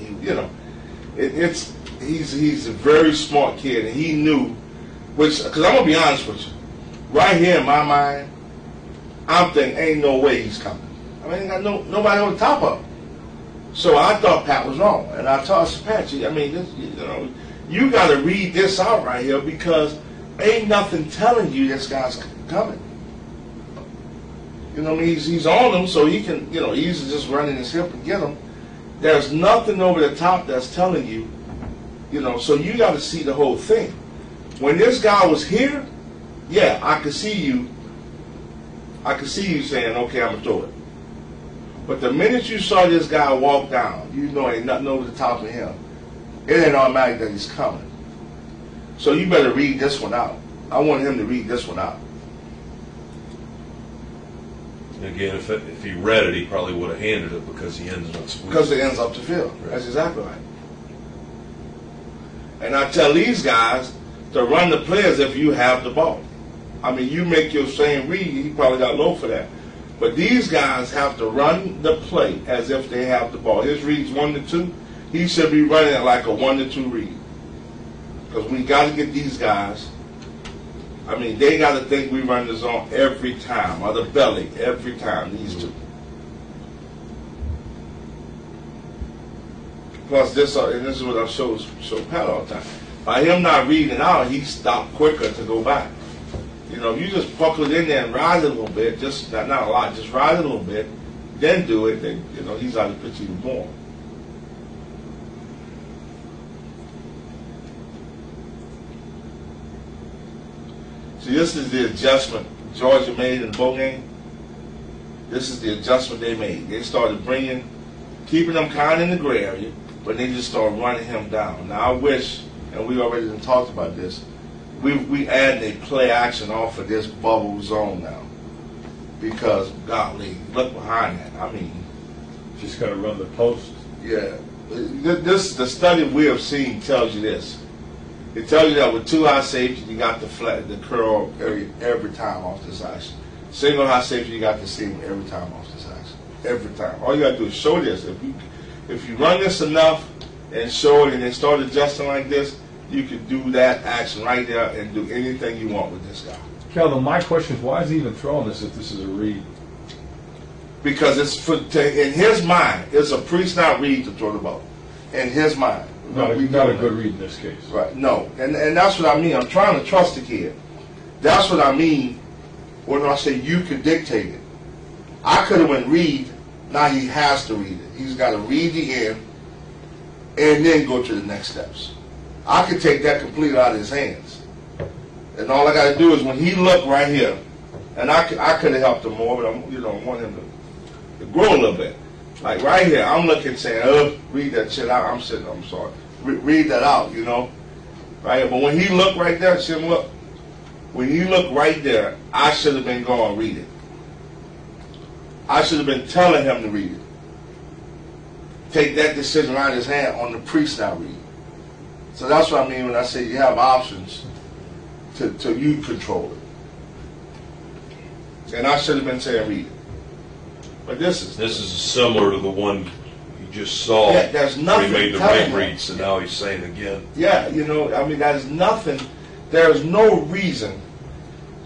he's a very smart kid, and he knew, because I'm going to be honest with you. Right here in my mind, I'm thinking, ain't no way he's coming. I mean, ain't got nobody on the top of him. So I thought Pat was wrong. And I told Pat, you got to read this out right here because ain't nothing telling you this guy's coming. He's on him, so he can, he's just running his hip and get him. There's nothing over the top that's telling you, so you got to see the whole thing. When this guy was here, yeah, I could see you saying, okay, I'm going to throw it. But the minute you saw this guy walk down, ain't nothing over the top of him. It ain't automatic that he's coming. So you better read this one out. I want him to read this one out. Again, if he read it, he probably would have handed it because he ends up squeezing. Because it ends up the field. Right. That's exactly right. And I tell these guys to run the play as if you have the ball. I mean, you make your same read, he probably got low for that. But these guys have to run the play as if they have the ball. His read's 1-2. He should be running it like a 1-2 read. Because we got to get these guys. I mean, they got to think we run the zone every time, or the belly every time, these two. Plus, this is what I show Pat all the time. By him not reading out, he stopped quicker to go back. If you just buckle it in there and ride it a little bit, just not a lot, just ride it a little bit, then do it, then, he's out of the pitch even more. See, this is the adjustment Georgia made in the bowl game. This is the adjustment they made. They started keeping them kind of in the gray area, but they just started running him down. Now I wish, and we already done talked about this, we add a play action off of this bubble zone now. Because, golly, look behind that. I mean, just got to run the post. Yeah. The study we have seen tells you this. It tells you that with two high safety, you got the curl every time off this action. Single high safety, you got the seam every time off this action. Every time. All you got to do is show this. If you run this enough and show it and then start adjusting like this, you can do that action right there and do anything you want with this guy. Calvin, my question is, why is he even throwing this if this is a read? Because in his mind, it's a pre-snap read to throw the ball. In his mind. Not a good read in this case. Right. No. And that's what I mean. I'm trying to trust the kid. That's what I mean when I say you can dictate it. I could have went read. Now he has to read it. He's got to read the end and then go to the next steps. I could take that completely out of his hands. And all I got to do is when he looked right here, and I could have helped him more, but I want him to grow a little bit. Like right here, I'm looking saying, read that shit out. I'm sorry. read that out, you know, right? But when he looked right there, see him look. When he looked right there, I should have been going read it. I should have been telling him to read it. Take that decision out of his hand on the pre-snap read. So that's what I mean when I say you have options to you control it. And I should have been saying read it. But this is similar to the one you just saw. Yeah, there's nothing where he made the telling right him. read, so now he's saying again. Yeah, you know, I mean, there's nothing. There's no reason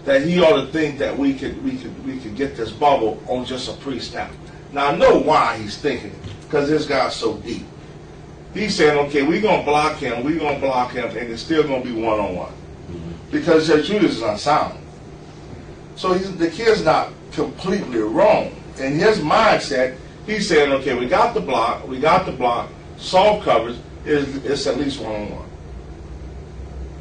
that he ought to think that we could get this bubble on just a pre-snap. Now I know why he's thinking it, because this guy's so deep. He's saying, okay, we're gonna block him, and it's still gonna be one-on-one because their Judas is unsound. So the kid's not completely wrong. In his mindset, he's saying, okay, we got the block, soft coverage, it's at least one-on-one.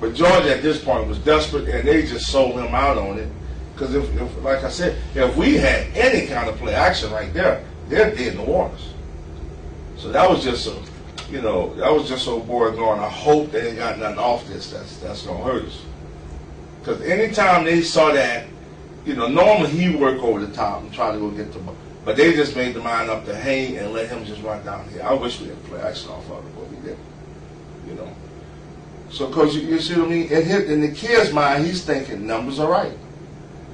But Georgia at this point was desperate, and they just sold him out on it. Because if, like I said, if we had any kind of play action right there, they're dead in the waters. So that was just a, you know, that was just so bored going, I hope they ain't got nothing off this that's going to hurt us. Because anytime they saw that, you know, normally he work over the top and try to go get the ball. But they just made the mind up to hang and let him just run down here. I wish we had play action off of it, but we didn't, you know. So, because you see what I mean? In the kid's mind, he's thinking numbers are right.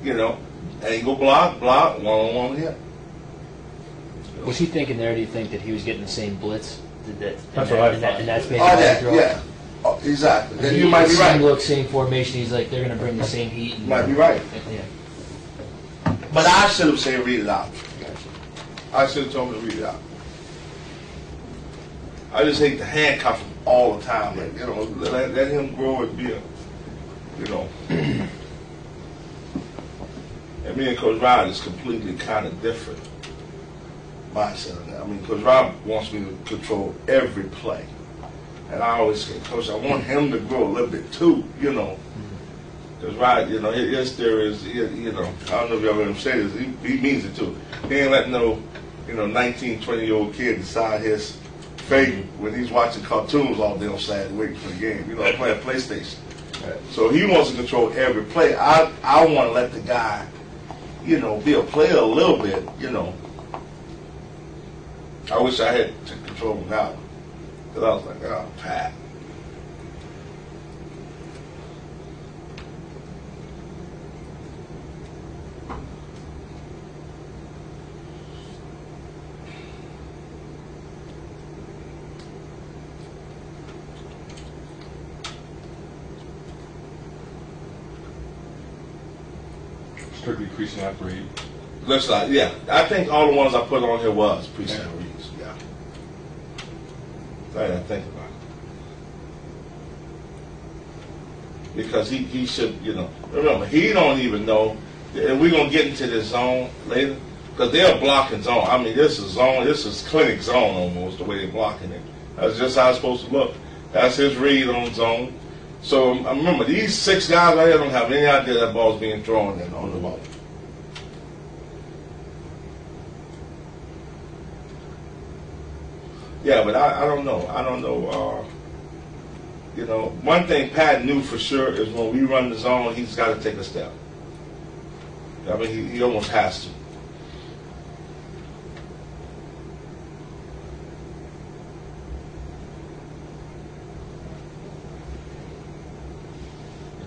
You know, angle block, one-on-one with him. Was he thinking there? Do you think that he was getting the same blitz? That's what I thought. And that's maybe Oh, why yeah, he threw it? yeah. Oh, exactly. Then you He- might be same right. look, same formation. He's like, they're going to bring the same heat. You might be right. Yeah. But I should have said read it out. I should have told him to read it out. I just hate to handcuff him all the time. Like, you know, let him grow and be a, you know. And me and Coach Rob is completely kind of different mindset on that. I mean, Coach Rob wants me to control every play. And I always say, Coach, I want him to grow a little bit too, you know. Because Rob, you know, his theory is, you know, I don't know if y'all heard him say this, he means it too. He ain't letting no, you know, 19, 20-year-old kid decide his fate when he's watching cartoons all day on Saturday waiting for the game, you know, playing PlayStation. So he wants to control every play. I want to let the guy, you know, be a player a little bit, you know. I wish I had to control him now. Because I was like, oh, Pat. Strictly pre-snap read. Looks like, yeah. I think all the ones I put on here was pre-snap reads, yeah. I didn't think about it. Because he should, you know, remember, he don't even know, and we're going to get into this zone later, because they're blocking zone. I mean, this is zone, this is clinic zone almost, the way they're blocking it. That's just how it's supposed to look. That's his read on zone. So remember, these 6 guys right here don't have any idea that ball's being thrown in on the ball. Yeah, but I don't know. I don't know. You know, one thing Pat knew for sure is when we run the zone, he's got to take a step. I mean, he almost has to.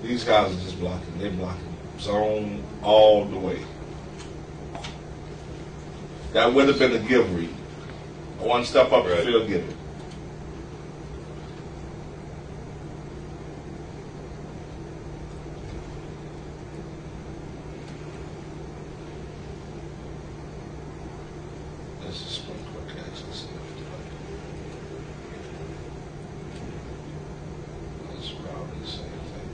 These guys are just blocking. They're blocking zone all the way. That would have been a give read. One step up the field, give it. This is spring quick access. That's probably the same thing.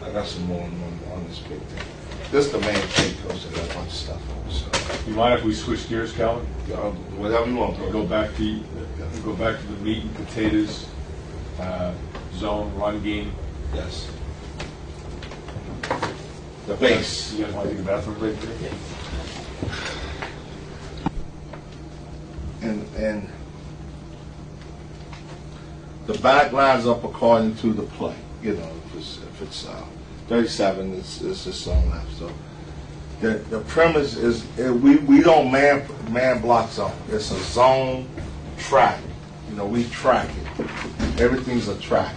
I got some more on this big thing. This is the main thing, Coach. I got a bunch of stuff on. So, You mind if we switch gears, Calvin? whatever you want, Go back to the meat and potatoes, zone, run game. Yes. The base. You guys want to take a bathroom break there? And The back lines up according to the play. You know, if it's 37, it's just zone left. So the premise is we don't man block zone. It's a zone track. You know, we track it. Everything's a track.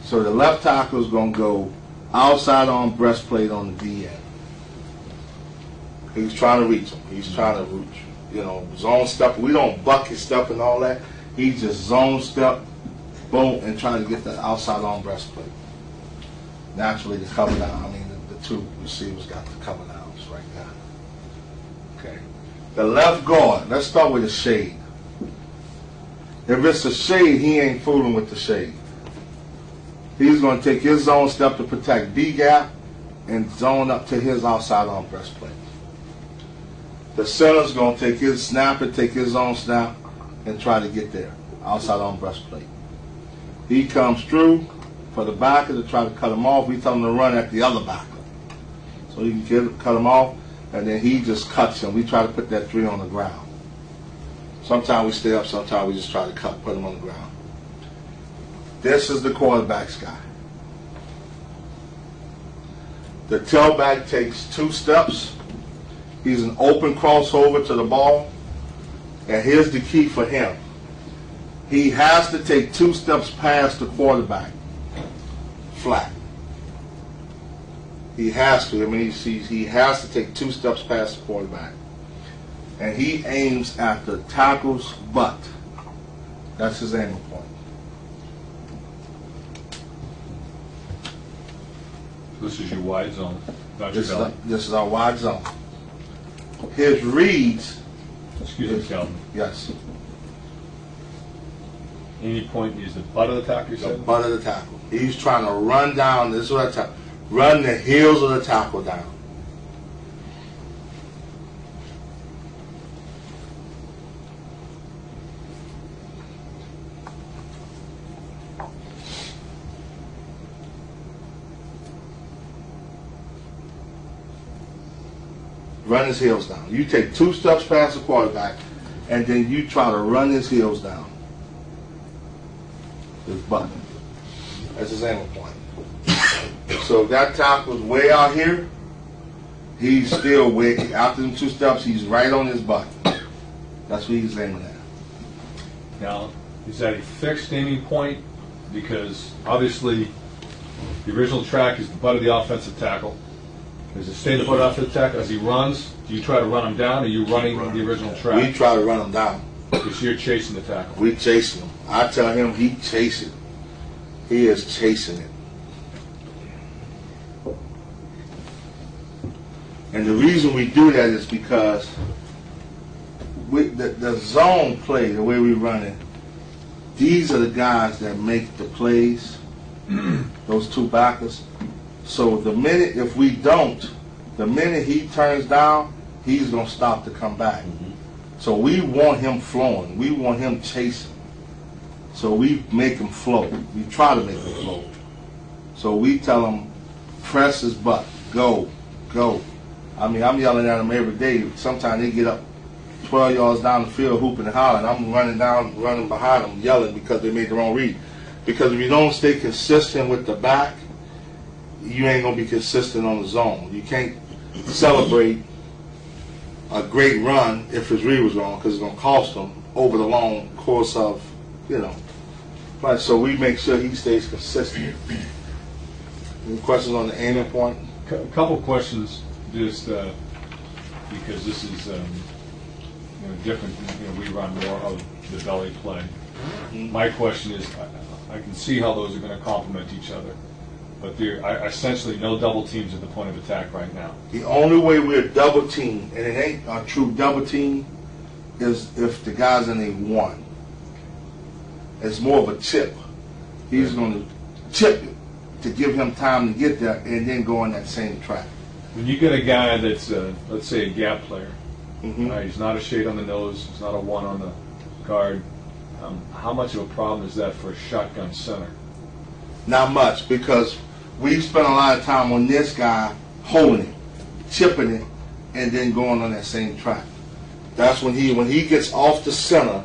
So the left tackle is going to go outside on breastplate on the D end. He's trying to reach him. He's trying to reach. You know, zone step. We don't bucket step and all that. He just zone step, boom, and trying to get the outside on breastplate. Naturally, the cover down. I mean, the two receivers got the cover downs right now. Okay. The left guard. Let's start with the shade. If it's a shade, he ain't fooling with the shade. He's going to take his zone step to protect B gap and zone up to his outside on breastplate. The center's going to take his snap and take his own snap and try to get there, outside on breastplate. He comes through for the backer to try to cut him off. We tell him to run at the other backer. So he can cut him off, and then he just cuts him. We try to put that 3 on the ground. Sometimes we stay up, sometimes we just try to put him on the ground. This is the quarterback's guy. The tailback takes 2 steps. He's an open crossover to the ball. And here's the key for him. He has to take 2 steps past the quarterback. Flat. He has to. I mean, he has to take 2 steps past the quarterback. And he aims at the tackle's butt. That's his aiming point. This is your wide zone, not your belly. This is our wide zone. His reads. Excuse me, Calvin. Yes. Any point is the butt of the tackle, you The said? butt of the tackle. He's trying to run down. This is what I tell. Run the heels of the tackle down. Run his heels down. You take 2 steps past the quarterback, and then you try to run his heels down. His butt. That's his aiming point. So if that tackle's way out here, he's still way, after them 2 steps, he's right on his butt. That's what he's aiming at. Now, is that a fixed aiming point? Because obviously, the original track is the butt of the offensive tackle. Does it stay the butt after the tackle? As he runs, do you try to run him down, or are you running the original We track? try to run him down. Because you're chasing the tackle. We chasing him. I tell him he chasing. He is chasing it. And the reason we do that is because the zone play, the way we run it, these are the guys that make the plays, those 2 backers. So the minute, if we don't, the minute he turns down, he's going to stop to come back. So we want him flowing. We want him chasing. So we make him flow. We try to make him flow. So we tell him, press his butt. Go. Go. I mean, I'm yelling at him every day. Sometimes they get up 12 yards down the field hooping and hollering. I'm running behind them, yelling because they made the wrong read. Because if you don't stay consistent with the back, you ain't going to be consistent on the zone. You can't celebrate a great run if his read was wrong, because it's going to cost him over the long course of, you know. But so we make sure he stays consistent. Any questions on the aiming point? A couple questions, just because this is different. We run more of the belly play. My question is, I can see how those are going to complement each other, but there are essentially no double teams at the point of attack right now. The only way we're double teamed, and it ain't a true double team, is if the guy's in a 1. It's more of a chip. He's going to chip it to give him time to get there and then go on that same track. When you get a guy that's, let's say, a gap player, Mm-hmm. he's not a shade on the nose, he's not a 1 on the guard, how much of a problem is that for a shotgun center? Not much, because we spent a lot of time on this guy holding it, chipping it, and then going on that same track. That's when he gets off the center,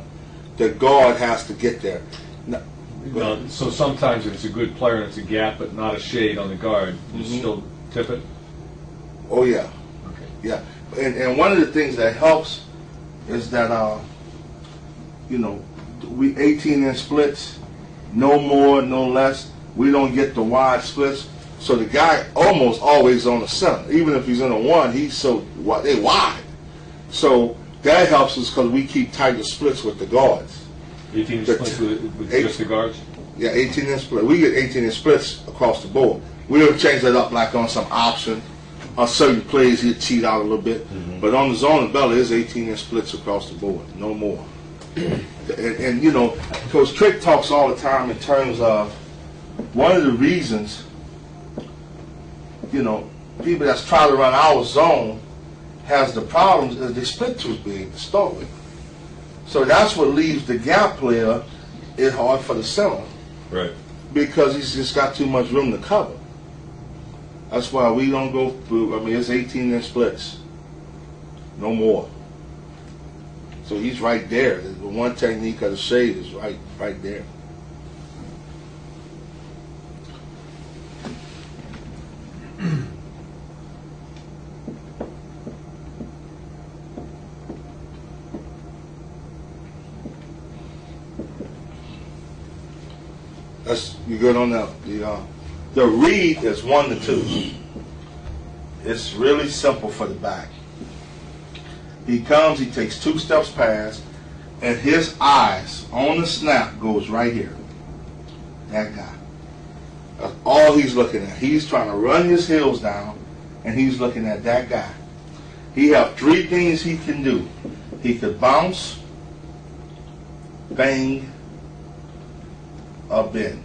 the guard has to get there. Now, So sometimes if it's a good player and it's a gap but not a shade on the guard, you still tip it? oh yeah, Okay. yeah. And one of the things that helps is that we 18-inch splits, no more, no less. We don't get the wide splits, so the guy almost always on the center. Even if he's in a one, they wide. So that helps us because we keep tighter splits with the guards. 18 splits with just the guards? Yeah, 18-inch split. We get 18-inch splits across the board. We'll change that up like on some option. On certain plays, he'll cheat out a little bit. But on the zone and belly, it's 18-inch splits across the board, no more. And Coach Trick talks all the time in terms of one of the reasons, people that's trying to run our zone has the problems is they split too big to start with. So that's what leaves the gap player it hard for the center. Right. Because he's just got too much room to cover. That's why we don't go through, it's 18-inch splits. No more. So he's right there. The one technique of the shade is right there. You good on that? The read is 1 to 2. It's really simple for the back. He comes, he takes 2 steps past, and his eyes on the snap goes right here. That guy. That's all he's looking at. He's trying to run his heels down, and he's looking at that guy. He have 3 things he can do. He could bounce, bang, or bend.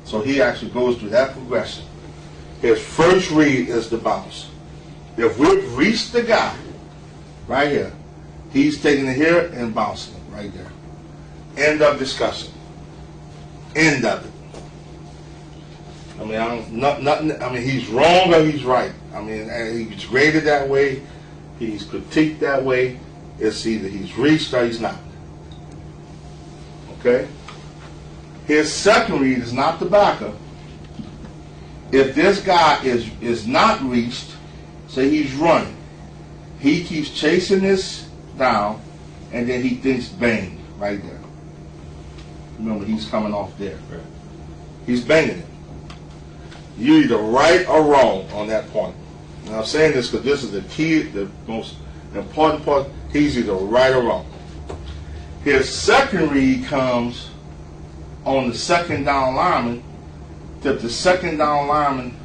So he actually goes through that progression. His first read is the bounce. If we've reached the guy right here, he's taking it here and bouncing it right there. End of discussion. End of it. He's wrong or he's right. He's graded that way. He's critiqued that way. It's either he's reached or he's not. Okay? His second read is not the backer. If this guy is not reached, say he's running, he keeps chasing this down, and then he thinks bang right there. Remember, he's coming off there. He's banging it. You're either right or wrong on that point. Now I'm saying this because this is the key, the most important part. He's either right or wrong. His second read comes on the second down lineman. If the second down lineman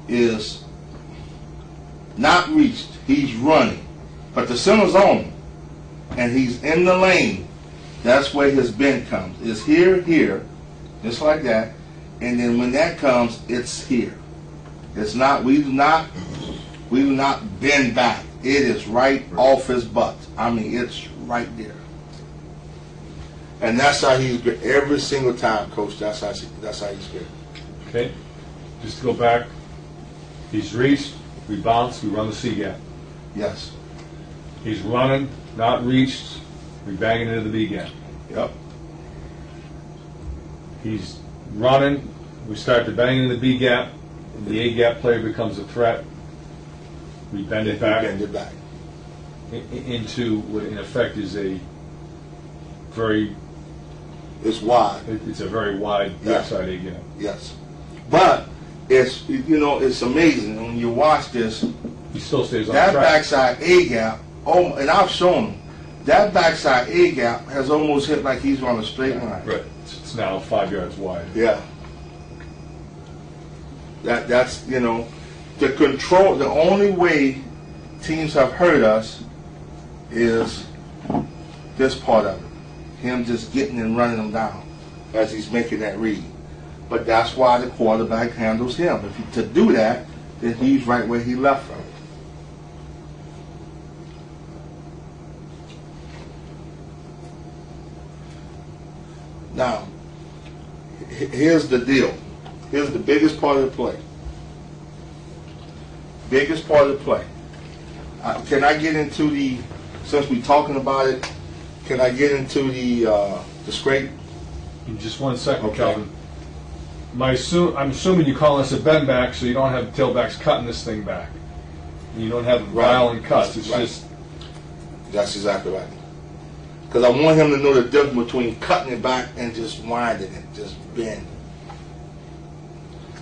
is not reached, he's running, but the center's on him, and he's in the lane, that's where his bend comes. It's here, just like that, and then when that comes, it's here. It's not. We do not bend back. It is right off his butt. It's right there. And that's how he's good every single time, Coach. That's how he's good. Okay. Just to go back, he's reached, we bounce, we run the C gap. Yes. He's running, not reached, we bang it into the B gap. Yep. He's running, we start to bang into the B gap, and the A gap player becomes a threat. We bend it back. Bend it back. Into what in effect is a very... It's wide. It's a very wide backside A gap. Yes. But it's amazing when you watch this. He still stays on that track. Backside A gap, and I've shown him, that backside A gap has almost hit like he's on a straight line. Right. It's now 5 yards wide. Yeah. That's the control. The only way teams have hurt us is this part of it. Him just getting and running them down as he's making that read. But that's why the quarterback handles him. To do that, then he's right where he left from. Now, here's the deal. Here's the biggest part of the play. Biggest part of the play. Can I get into since we're talking about it, Can I get into the scrape? In just 1 second, Okay. Kelvin. I'm assuming you call this a bend back, so you don't have the tailbacks cutting this thing back. And you don't have them Right. violent cuts. It's Right. just That's exactly right. Because I want him to know the difference between cutting it back and just winding it, just bend.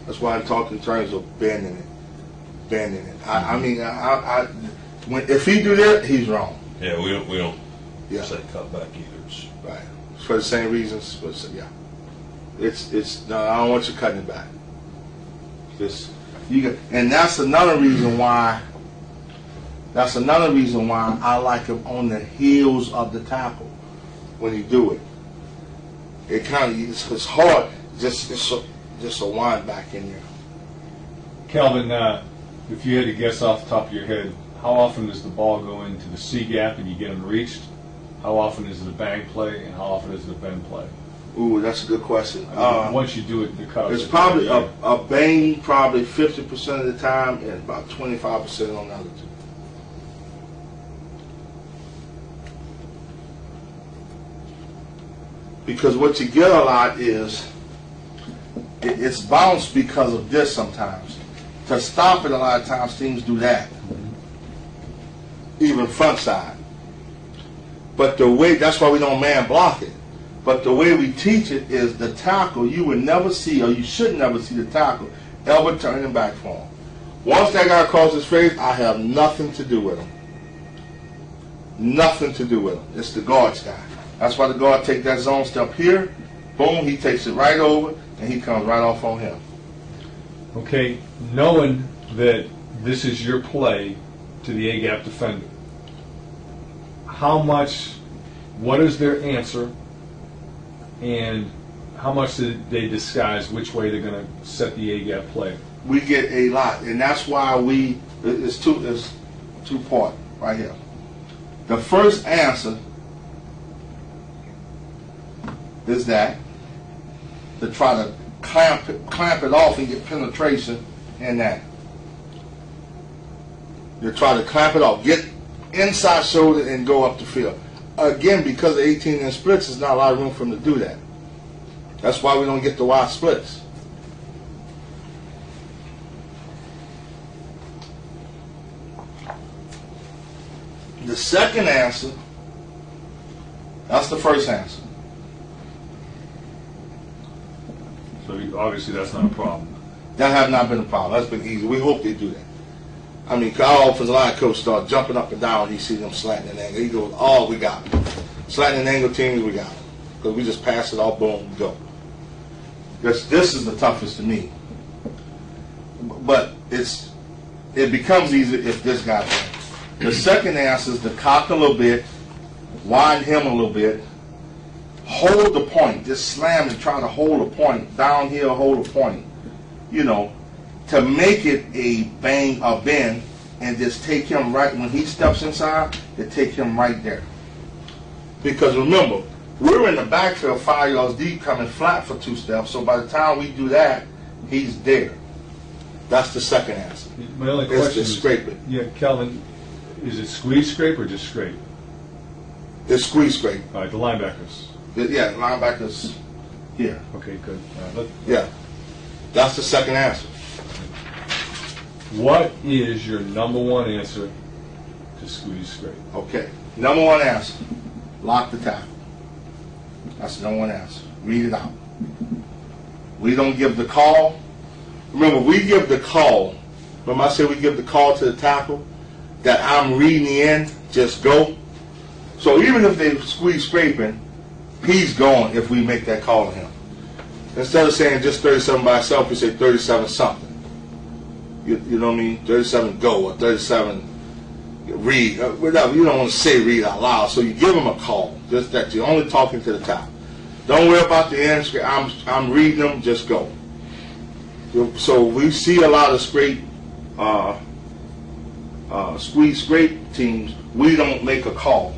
That's why I'm talking in terms of bending it. I mean, if he do that, he's wrong. Yeah, we don't Yeah, say cut back either. It's- right. For the same reasons, but yeah, it's no. I don't want you cutting it back. Just and that's another reason why. That's another reason why I like him on the heels of the tackle when he do it. It kind of it's hard. Just a wind back in there. Kelvin, if you had to guess off the top of your head, how often does the ball go into the C gap and you get him reached? How often is it a bang play, and how often is it a bend play? Ooh, that's a good question. Once you do it, the cut. It's probably a bang, probably 50% of the time, and about 25% on the other two. Because what you get a lot is it's bounced because of this sometimes. To stop it, a lot of times teams do that, even front side. But the way, that's why we don't man block it. But the way we teach it is the tackle, you would never see, or you should never see the tackle ever turning back for him. Once that guy crosses his face, I have nothing to do with him. Nothing to do with him. It's the guard's guy. That's why the guard take that zone step here, boom, he takes it right over, and he comes right off on him. Okay, knowing that this is your play to the A-gap defender, what is their answer, and how much do they disguise which way they're going to set the A-gap play? We get a lot, and that's why it's two part right here. The first answer is that to try to clamp it off and get penetration in that. You try to clamp it off, get inside shoulder and go up the field. Again, because of 18-inch splits, there's not a lot of room for him to do that. That's why we don't get the wide splits. The second answer, that's the first answer. So obviously that's not a problem. That has not been a problem. That's been easy. We hope they do that. I mean, our offensive line coach starts jumping up and down when he sees them slanting and angle. He goes, oh, we got them. Slanting and angle teams, we got them. Because we just pass it off, boom, go. This is the toughest to me. But it becomes easier if this guy's in. The second answer is to cock a little bit, widen him a little bit, hold the point, just slam and try to hold a point, downhill, hold a point, to make it a bang, a bend, and just take him right, when he steps inside, to take him right there. Because remember, we're in the backfield 5 yards deep coming flat for 2 steps, so by the time we do that, he's there. That's the second answer. My only It's question just is, scrape it. yeah, Kelvin, is it squeeze scrape or just scrape? It's squeeze scrape. All right, the linebackers. Yeah, linebackers here. Okay, good. Yeah. That's the second answer. What is your number one answer to squeeze scrape? Okay. Number one answer. Lock the tackle. That's the number one answer. Read it out. We don't give the call. Remember, we give the call. Remember I said we give the call to the tackle? That I'm reading the end, just go. So even if they squeeze scraping, he's gone if we make that call to him. Instead of saying just 37 by itself, we say 37 something. You know what I mean? 37 go or 37 read. Whatever. You don't want to say read out loud, so you give him a call. Just that you're only talking to the top. Don't worry about the end. I'm reading them. Just go. So we see a lot of squeeze scrape teams. We don't make a call,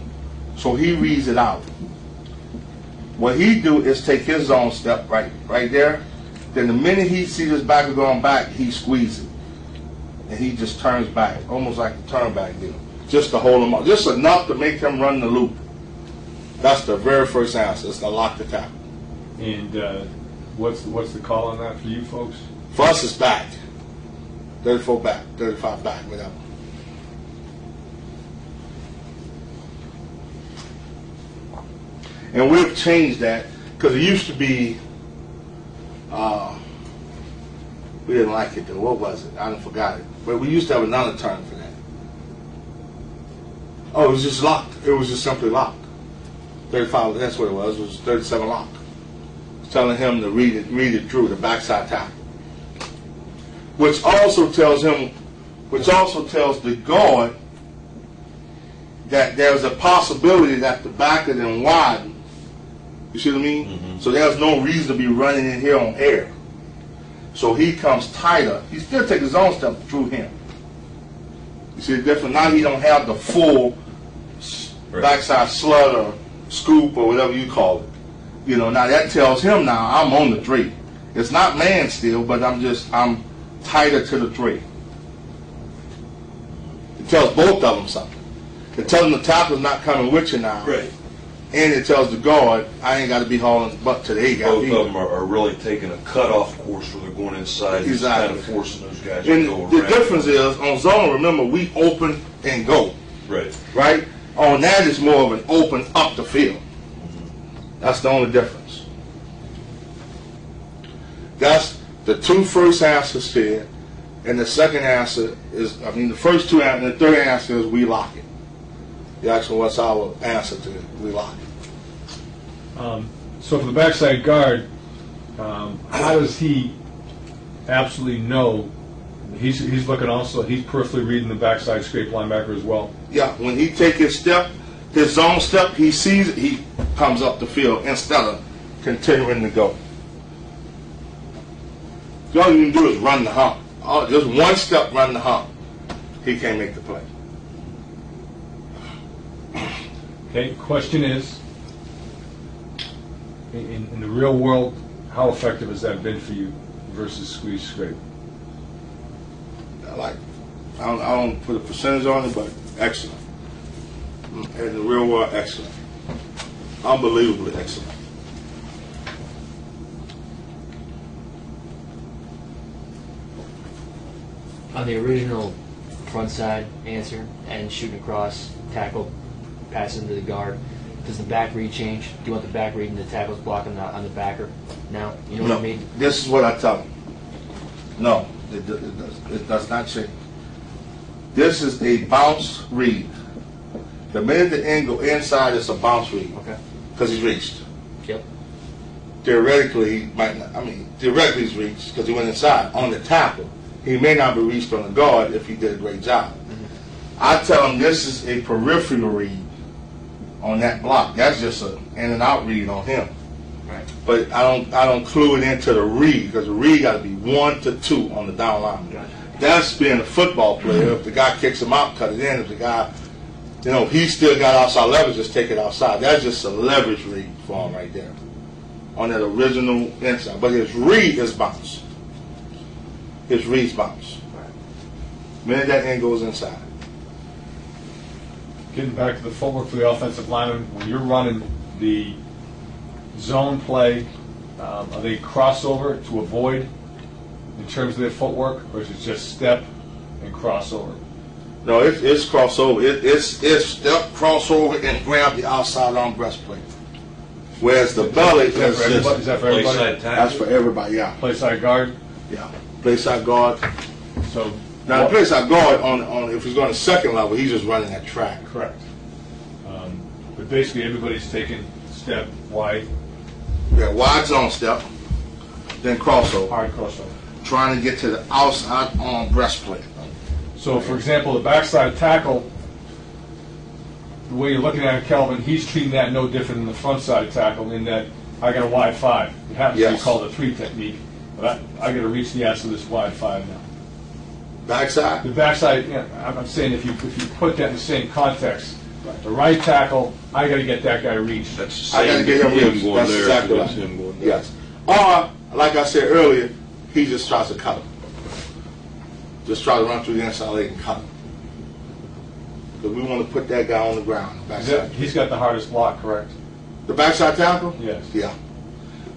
so he reads it out. What he do is take his zone step right there. Then the minute he sees his backer going back, he squeezes it. And he just turns back, almost like a turn back deal. Just to hold him up. Just enough to make him run the loop. That's the very first answer. It's to lock the tackle. And what's the call on that for you folks? For us, it's back. 34 back, 35 back, whatever. And we've changed that because it used to be, we didn't like it though. What was it? I forgot it. But we used to have another term for that. Oh, it was just locked. It was just simply locked. 35, that's what it was. It was 37 lock. Telling him to read it through the backside tackle. Which also tells the guard that there's a possibility that the back of them widen. You see what I mean? Mm-hmm. So there's no reason to be running in here on air. So he comes tighter. He still takes his own step through him. You see the difference? Now he don't have the full backside slut or scoop or whatever you call it. You know, now that tells him now I'm on the 3. It's not man still, but I'm tighter to the 3. It tells both of them something. It tells them the tackle's not coming with you now. Right. And it tells the guard, I ain't got to be hauling butt to the A guy. Both of them are really taking a cutoff course where they're going inside. Exactly. Kind of forcing those guys And to go around. the difference is, on zone, remember, we open and go. Right. Right? On that, it's more of an open up the field. That's the only difference. That's the 2 first answers here, and the second answer is, the first 2 answers, and the third answer is we lock it. You ask me what's our answer to it, we lock it. So for the backside guard, how does he absolutely know? He's looking also. He's peripherally reading the backside scrape linebacker as well. Yeah, when he take his step, his zone step, he sees it, he comes up the field instead of continuing to go. All you can do is run the hump. Just one step, run the hump. He can't make the play. Okay, question is, in the real world, how effective has that been for you versus squeeze scrape? I don't put a percentage on it, but excellent. In the real world, excellent. Unbelievably excellent. On the original front side answer and shooting across, tackle, passing to the guard, does the back read change? Do you want the back reading the tackles blocking on the backer now? You know what I mean? This is what I tell them. No, it does not change. This is a bounce read. The minute the end go inside, it's a bounce read. Okay. Because he's reached. Yep. Theoretically, he might not. Theoretically he's reached because he went inside. On the tackle, he may not be reached on the guard if he did a great job. Mm-hmm. I tell him this is a peripheral read on that block. That's just an in and out read on him. Right. But I don't clue it into the read because the read got to be 1 to 2 on the down line. Gotcha. That's being a football player. If the guy kicks him out, cut it in. If the guy, he still got outside leverage, just take it outside. That's just a leverage read for him right there on that original inside. But his read is bounce. His read's bounce. Right. Minute that end goes inside. Getting back to the footwork for the offensive lineman, when you're running the zone play, are they crossover to avoid in terms of their footwork, or is it just step and crossover? No, it's crossover. It's step, crossover, and grab the outside arm breastplate. Whereas the belly is Is that for everybody? Playside that's tackle. for everybody, yeah. Play side guard. Yeah. Play side guard. So Now, the play side guard, on if he's going to second level, he's just running that track. correct. But basically, everybody's taking step wide, Yeah, wide zone step, then crossover. hard crossover. Trying to get to the outside arm breastplate. So, for example, the backside tackle, the way you're looking at it, Kelvin, he's treating that no different than the front side tackle in that I got a wide 5. It happens to be Yes. called a 3 technique, but I got to reach the ass of this wide 5 now. Backside? The backside, I'm saying if you put that in the same context, the right tackle, I got to get that guy reached. That's the I got to same get him him reached. going That's there. exactly That's right. him going there. Yes. Or, like I said earlier, he just tries to cut him. Just try to run through the inside leg and cut him. Because we want to put that guy on the ground. Backside. He's got the hardest block, correct? The backside tackle? Yes. Yeah.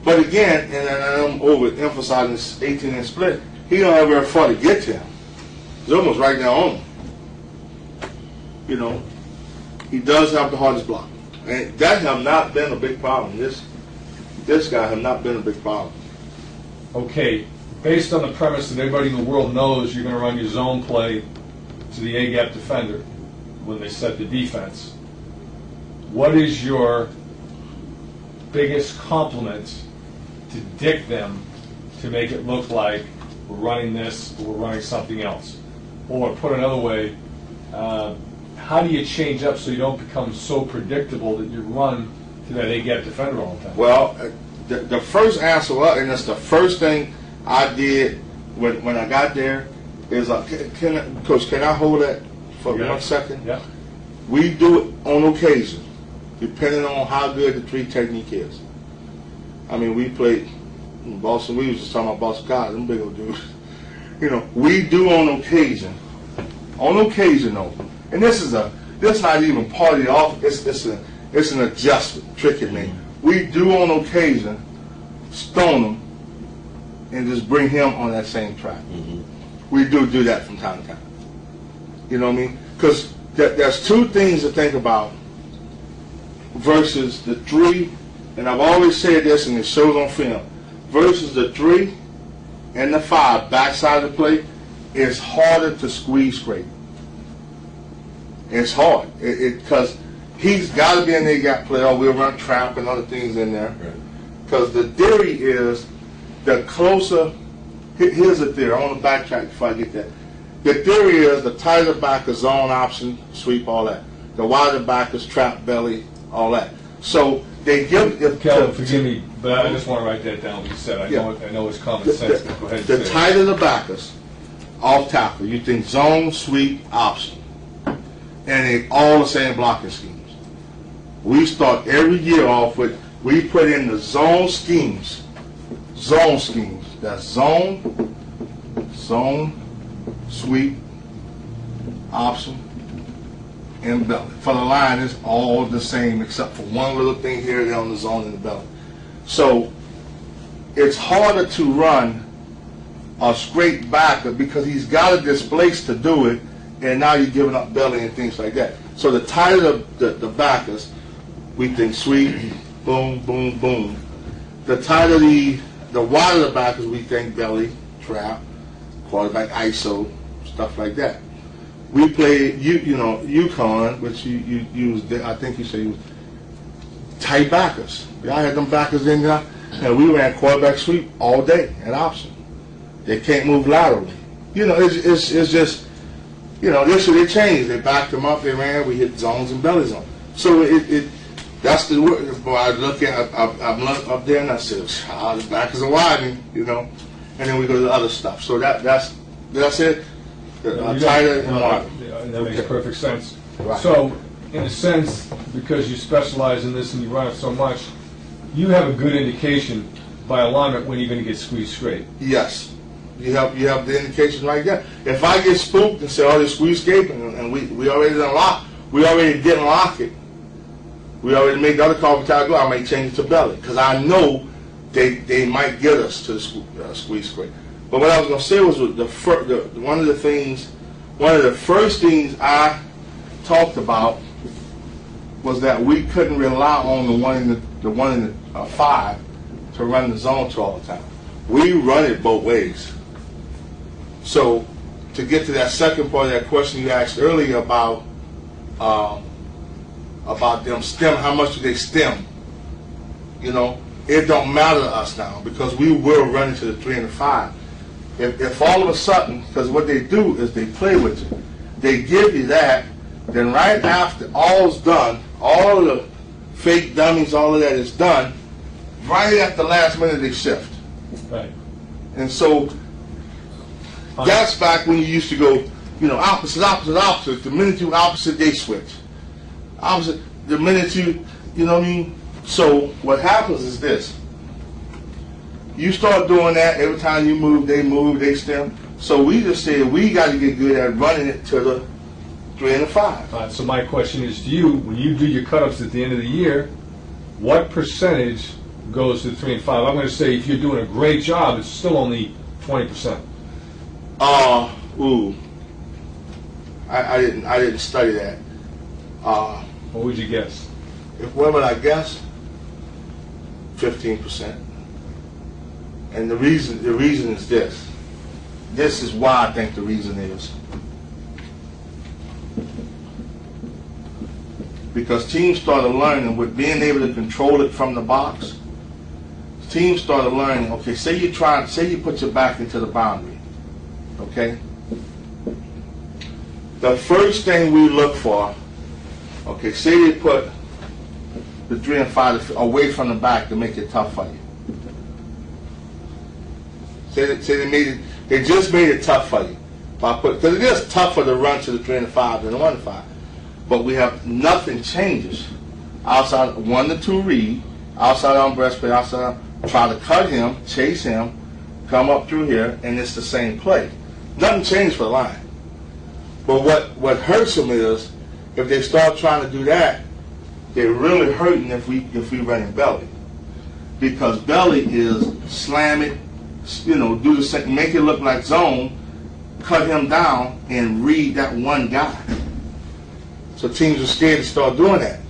But again, and I'm overemphasizing this 18-inch split, he don't have very far to get to him. It's almost right there on him. You know, he does have the hardest block. And that have not been a big problem. This guy have not been a big problem. Okay, based on the premise that everybody in the world knows you're going to run your zone play to the A-gap defender when they set the defense, what is your biggest compliment to dick them to make it look like we're running this or we're running something else? Or put another way, how do you change up so you don't become so predictable that you run to that A-gap defender all the time? Well, the first answer, and it's the first thing I did when I got there, is Coach, can I hold that for 1 second? Yeah. We do it on occasion, depending on how good the three technique is. I mean, we played in Boston. We was just talking about Boston College, them big old dudes. You know, we do on occasion. On occasion, though, and this not even part of the offense. It's an adjustment, tricking me. We do on occasion stone him and just bring him on that same track. Mm-hmm. We do that from time to time. You know what I mean? Because there's two things to think about versus the three, and I've always said this and it shows on film, versus the 3 and the 5 backside of the play. It's harder to squeeze scrape. It's hard because he's got to be an A-gap player, or we'll run trap and other things in there. Because the theory is the closer. Here's the theory. I want to backtrack before I get that. The theory is the tighter back is zone option, sweep, all that. The wider back is trap, belly, all that. So they give. Kelvin, forgive me, but I just want to write that down. What you said. I know it's common sense. Go ahead. The tighter the back is, off tackle, you think zone, sweep, option, and they all the same blocking schemes. We start every year off with, we put in the zone schemes. Zone schemes. That's zone, sweep, option, and belly. For the line, it's all the same except for one little thing here and there on the zone and the belly. So it's harder to run a straight backer because he's got to displace to do it, and now you're giving up belly and things like that. So the tighter the backers, we think sweep, boom, boom, boom. The tighter the wider the backers, we think belly, trap, quarterback ISO, stuff like that. We played, UConn, which you used, I think you said you tight backers. I had them backers in there, and we ran quarterback sweep all day at option. They can't move laterally. It's just, this year they changed. They backed them up, they ran, we hit zones and belly zone. So that's the word. I look at, I'm up there and I said, the backers are widening, and then we go to the other stuff. So that's it. Tighter and wider. That makes perfect sense. Right. So, in a sense, because you specialize in this and you run it so much, you have a good indication by alignment when you're going to get squeezed straight. Yes. You have the indication right there. If I get spooked and say, they're squeeze escaping, and we already done lock, we already didn't lock it. We already made the other call for tag go. I might change it to belly because I know they might get us to the squeeze scrape. But what I was going to say was one of the first things I talked about was that we couldn't rely on the one in the 5 to run the zone to all the time. We run it both ways. So to get to that second part of that question you asked earlier about them stem, how much do they stem? It don't matter to us now because we will run into the 3 and the 5. If all of a sudden, because what they do is they play with you, they give you that, then right after all's done, all of the fake dummies, all of that is done, right at the last minute they shift. Right. And so that's back when you used to go, opposite. The minute you opposite, they switch. Opposite, the minute you know what I mean? So what happens is this. You start doing that, every time you move, they stem. So we just said we got to get good at running it to the 3 and the 5. So my question is to you, when you do your cut-ups at the end of the year, what percentage goes to the 3 and 5? I'm going to say if you're doing a great job, it's still only 20%. Ooh. I didn't study that. What would you guess? What would I guess? 15%. And the reason is this. This is why I think the reason is. Because teams started learning with being able to control it from the box. Teams started learning, okay, say you put your back into the boundary. Okay? The first thing we look for, okay, say they put the 3 and 5 away from the back to make it tough for you. Say they just made it tough for you. Because it is tougher to run to the 3 and 5 than the 1 and 5. But we have nothing changes. Outside 1 to 2 read, outside on breastplate, outside, try to cut him, chase him, come up through here, and it's the same play. Nothing changed for the line. But what hurts them is if they start trying to do that, they're really hurting if we run in belly. Because belly is slam it, do the same, make it look like zone, cut him down, and read that one guy. So teams are scared to start doing that.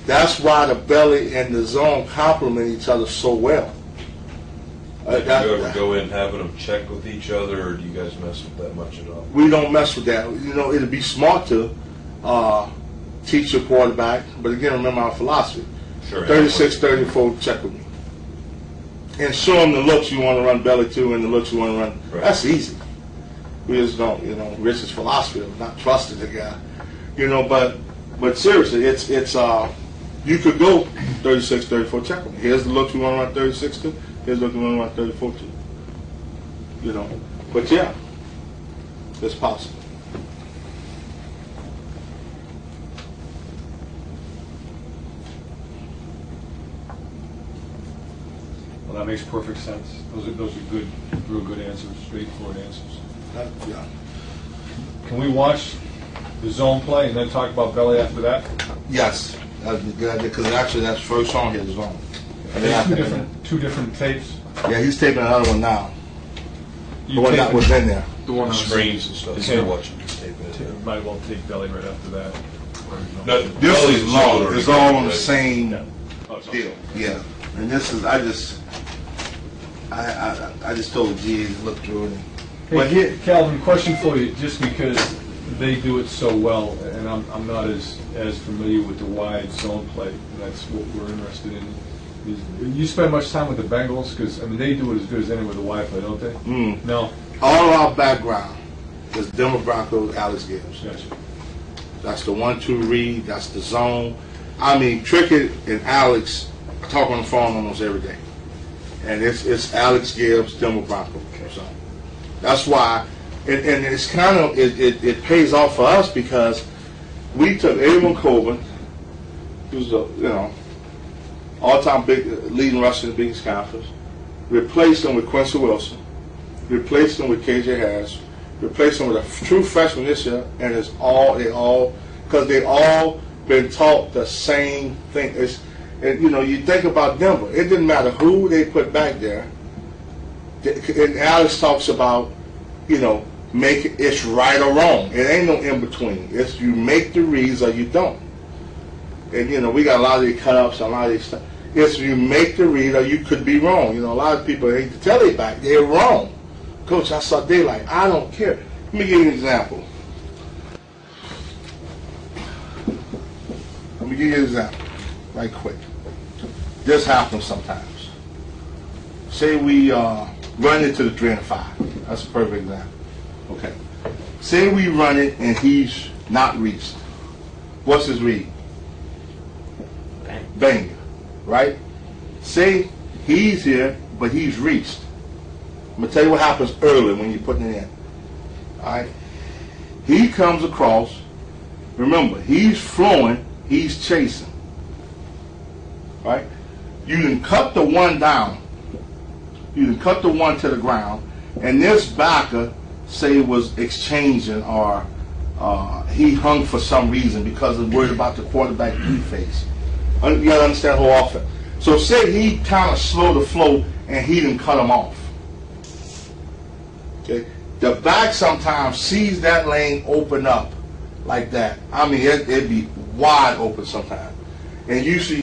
That's why the belly and the zone complement each other so well. Do you ever go in having them check with each other, or do you guys mess with that much at all? We don't mess with that. It'd be smart to teach your quarterback, but again, remember our philosophy. Sure. 36, 34, check with me. And show them the looks you want to run belly to and the looks you want to run. Right. That's easy. We just don't, Rich's philosophy of not trusting the guy. But seriously, it's you could go 36, 34, check with me. Here's the looks you want to run 36 to. Here's the look you want to run 34 to. But yeah, it's possible. Well, that makes perfect sense. Those are good, real good answers, straightforward answers. Yeah. Can we watch the zone play and then talk about belly after that? Yes, that'd be good because actually that's first on his zone. Two different tapes. Yeah, he's taping another one now. The one that was in there. The one on Screens and stuff. Okay. You're watching this tape. Might as well take belly right after that. No, This belly's is long. already It's all on the good. same Oh, it's deal. Yeah, and this is I just told the GA to look through it. But Hey, here, Calvin, question for you, just because they do it so well, and I'm not as familiar with the wide zone play, and that's what we're interested in. You spend much time with the Bengals? Because, they do it as good as any with the wide play, don't they? No? all our background is Denver Broncos, Alex Gibbs. Gotcha. That's the 1-2 read. That's the zone. Trickett and Alex talk on the phone almost every day, and it's Alex Gibbs, Denver Broncos. So that's why, and it's kind of it pays off for us because we took Abram Coben, who's all-time big leading rusher in the biggest conference, replaced him with Quincy Wilson, replaced him with KJ Harris, replaced him with a true freshman this year, and because they all been taught the same thing. You think about Denver, it didn't matter who they put back there. And Alex talks about, it's right or wrong. It ain't no in between. It's you make the reads or you don't. And we got a lot of these cut-ups, a lot of these stuff. It's you make the read or you could be wrong. A lot of people hate to tell they back they're wrong. Coach, I saw daylight. I don't care. Let me give you an example. Right quick. This happens sometimes. Say we run into the 3 and 5. That's a perfect example. Okay. Say we run it and he's not reached. What's his read? Banger. Right? Say he's here, but he's reached. I'm going to tell you what happens early when you're putting it in. All right? He comes across. Remember, he's flowing, he's chasing. Right? You can cut the one down. You can cut the one to the ground. And this backer, say, was exchanging or he hung for some reason because of worried about the quarterback he faced. You gotta understand the whole offense. So say he kind of slow the flow and he didn't cut him off. Okay, the back sometimes sees that lane open up like that. I mean, it'd be wide open sometimes, and usually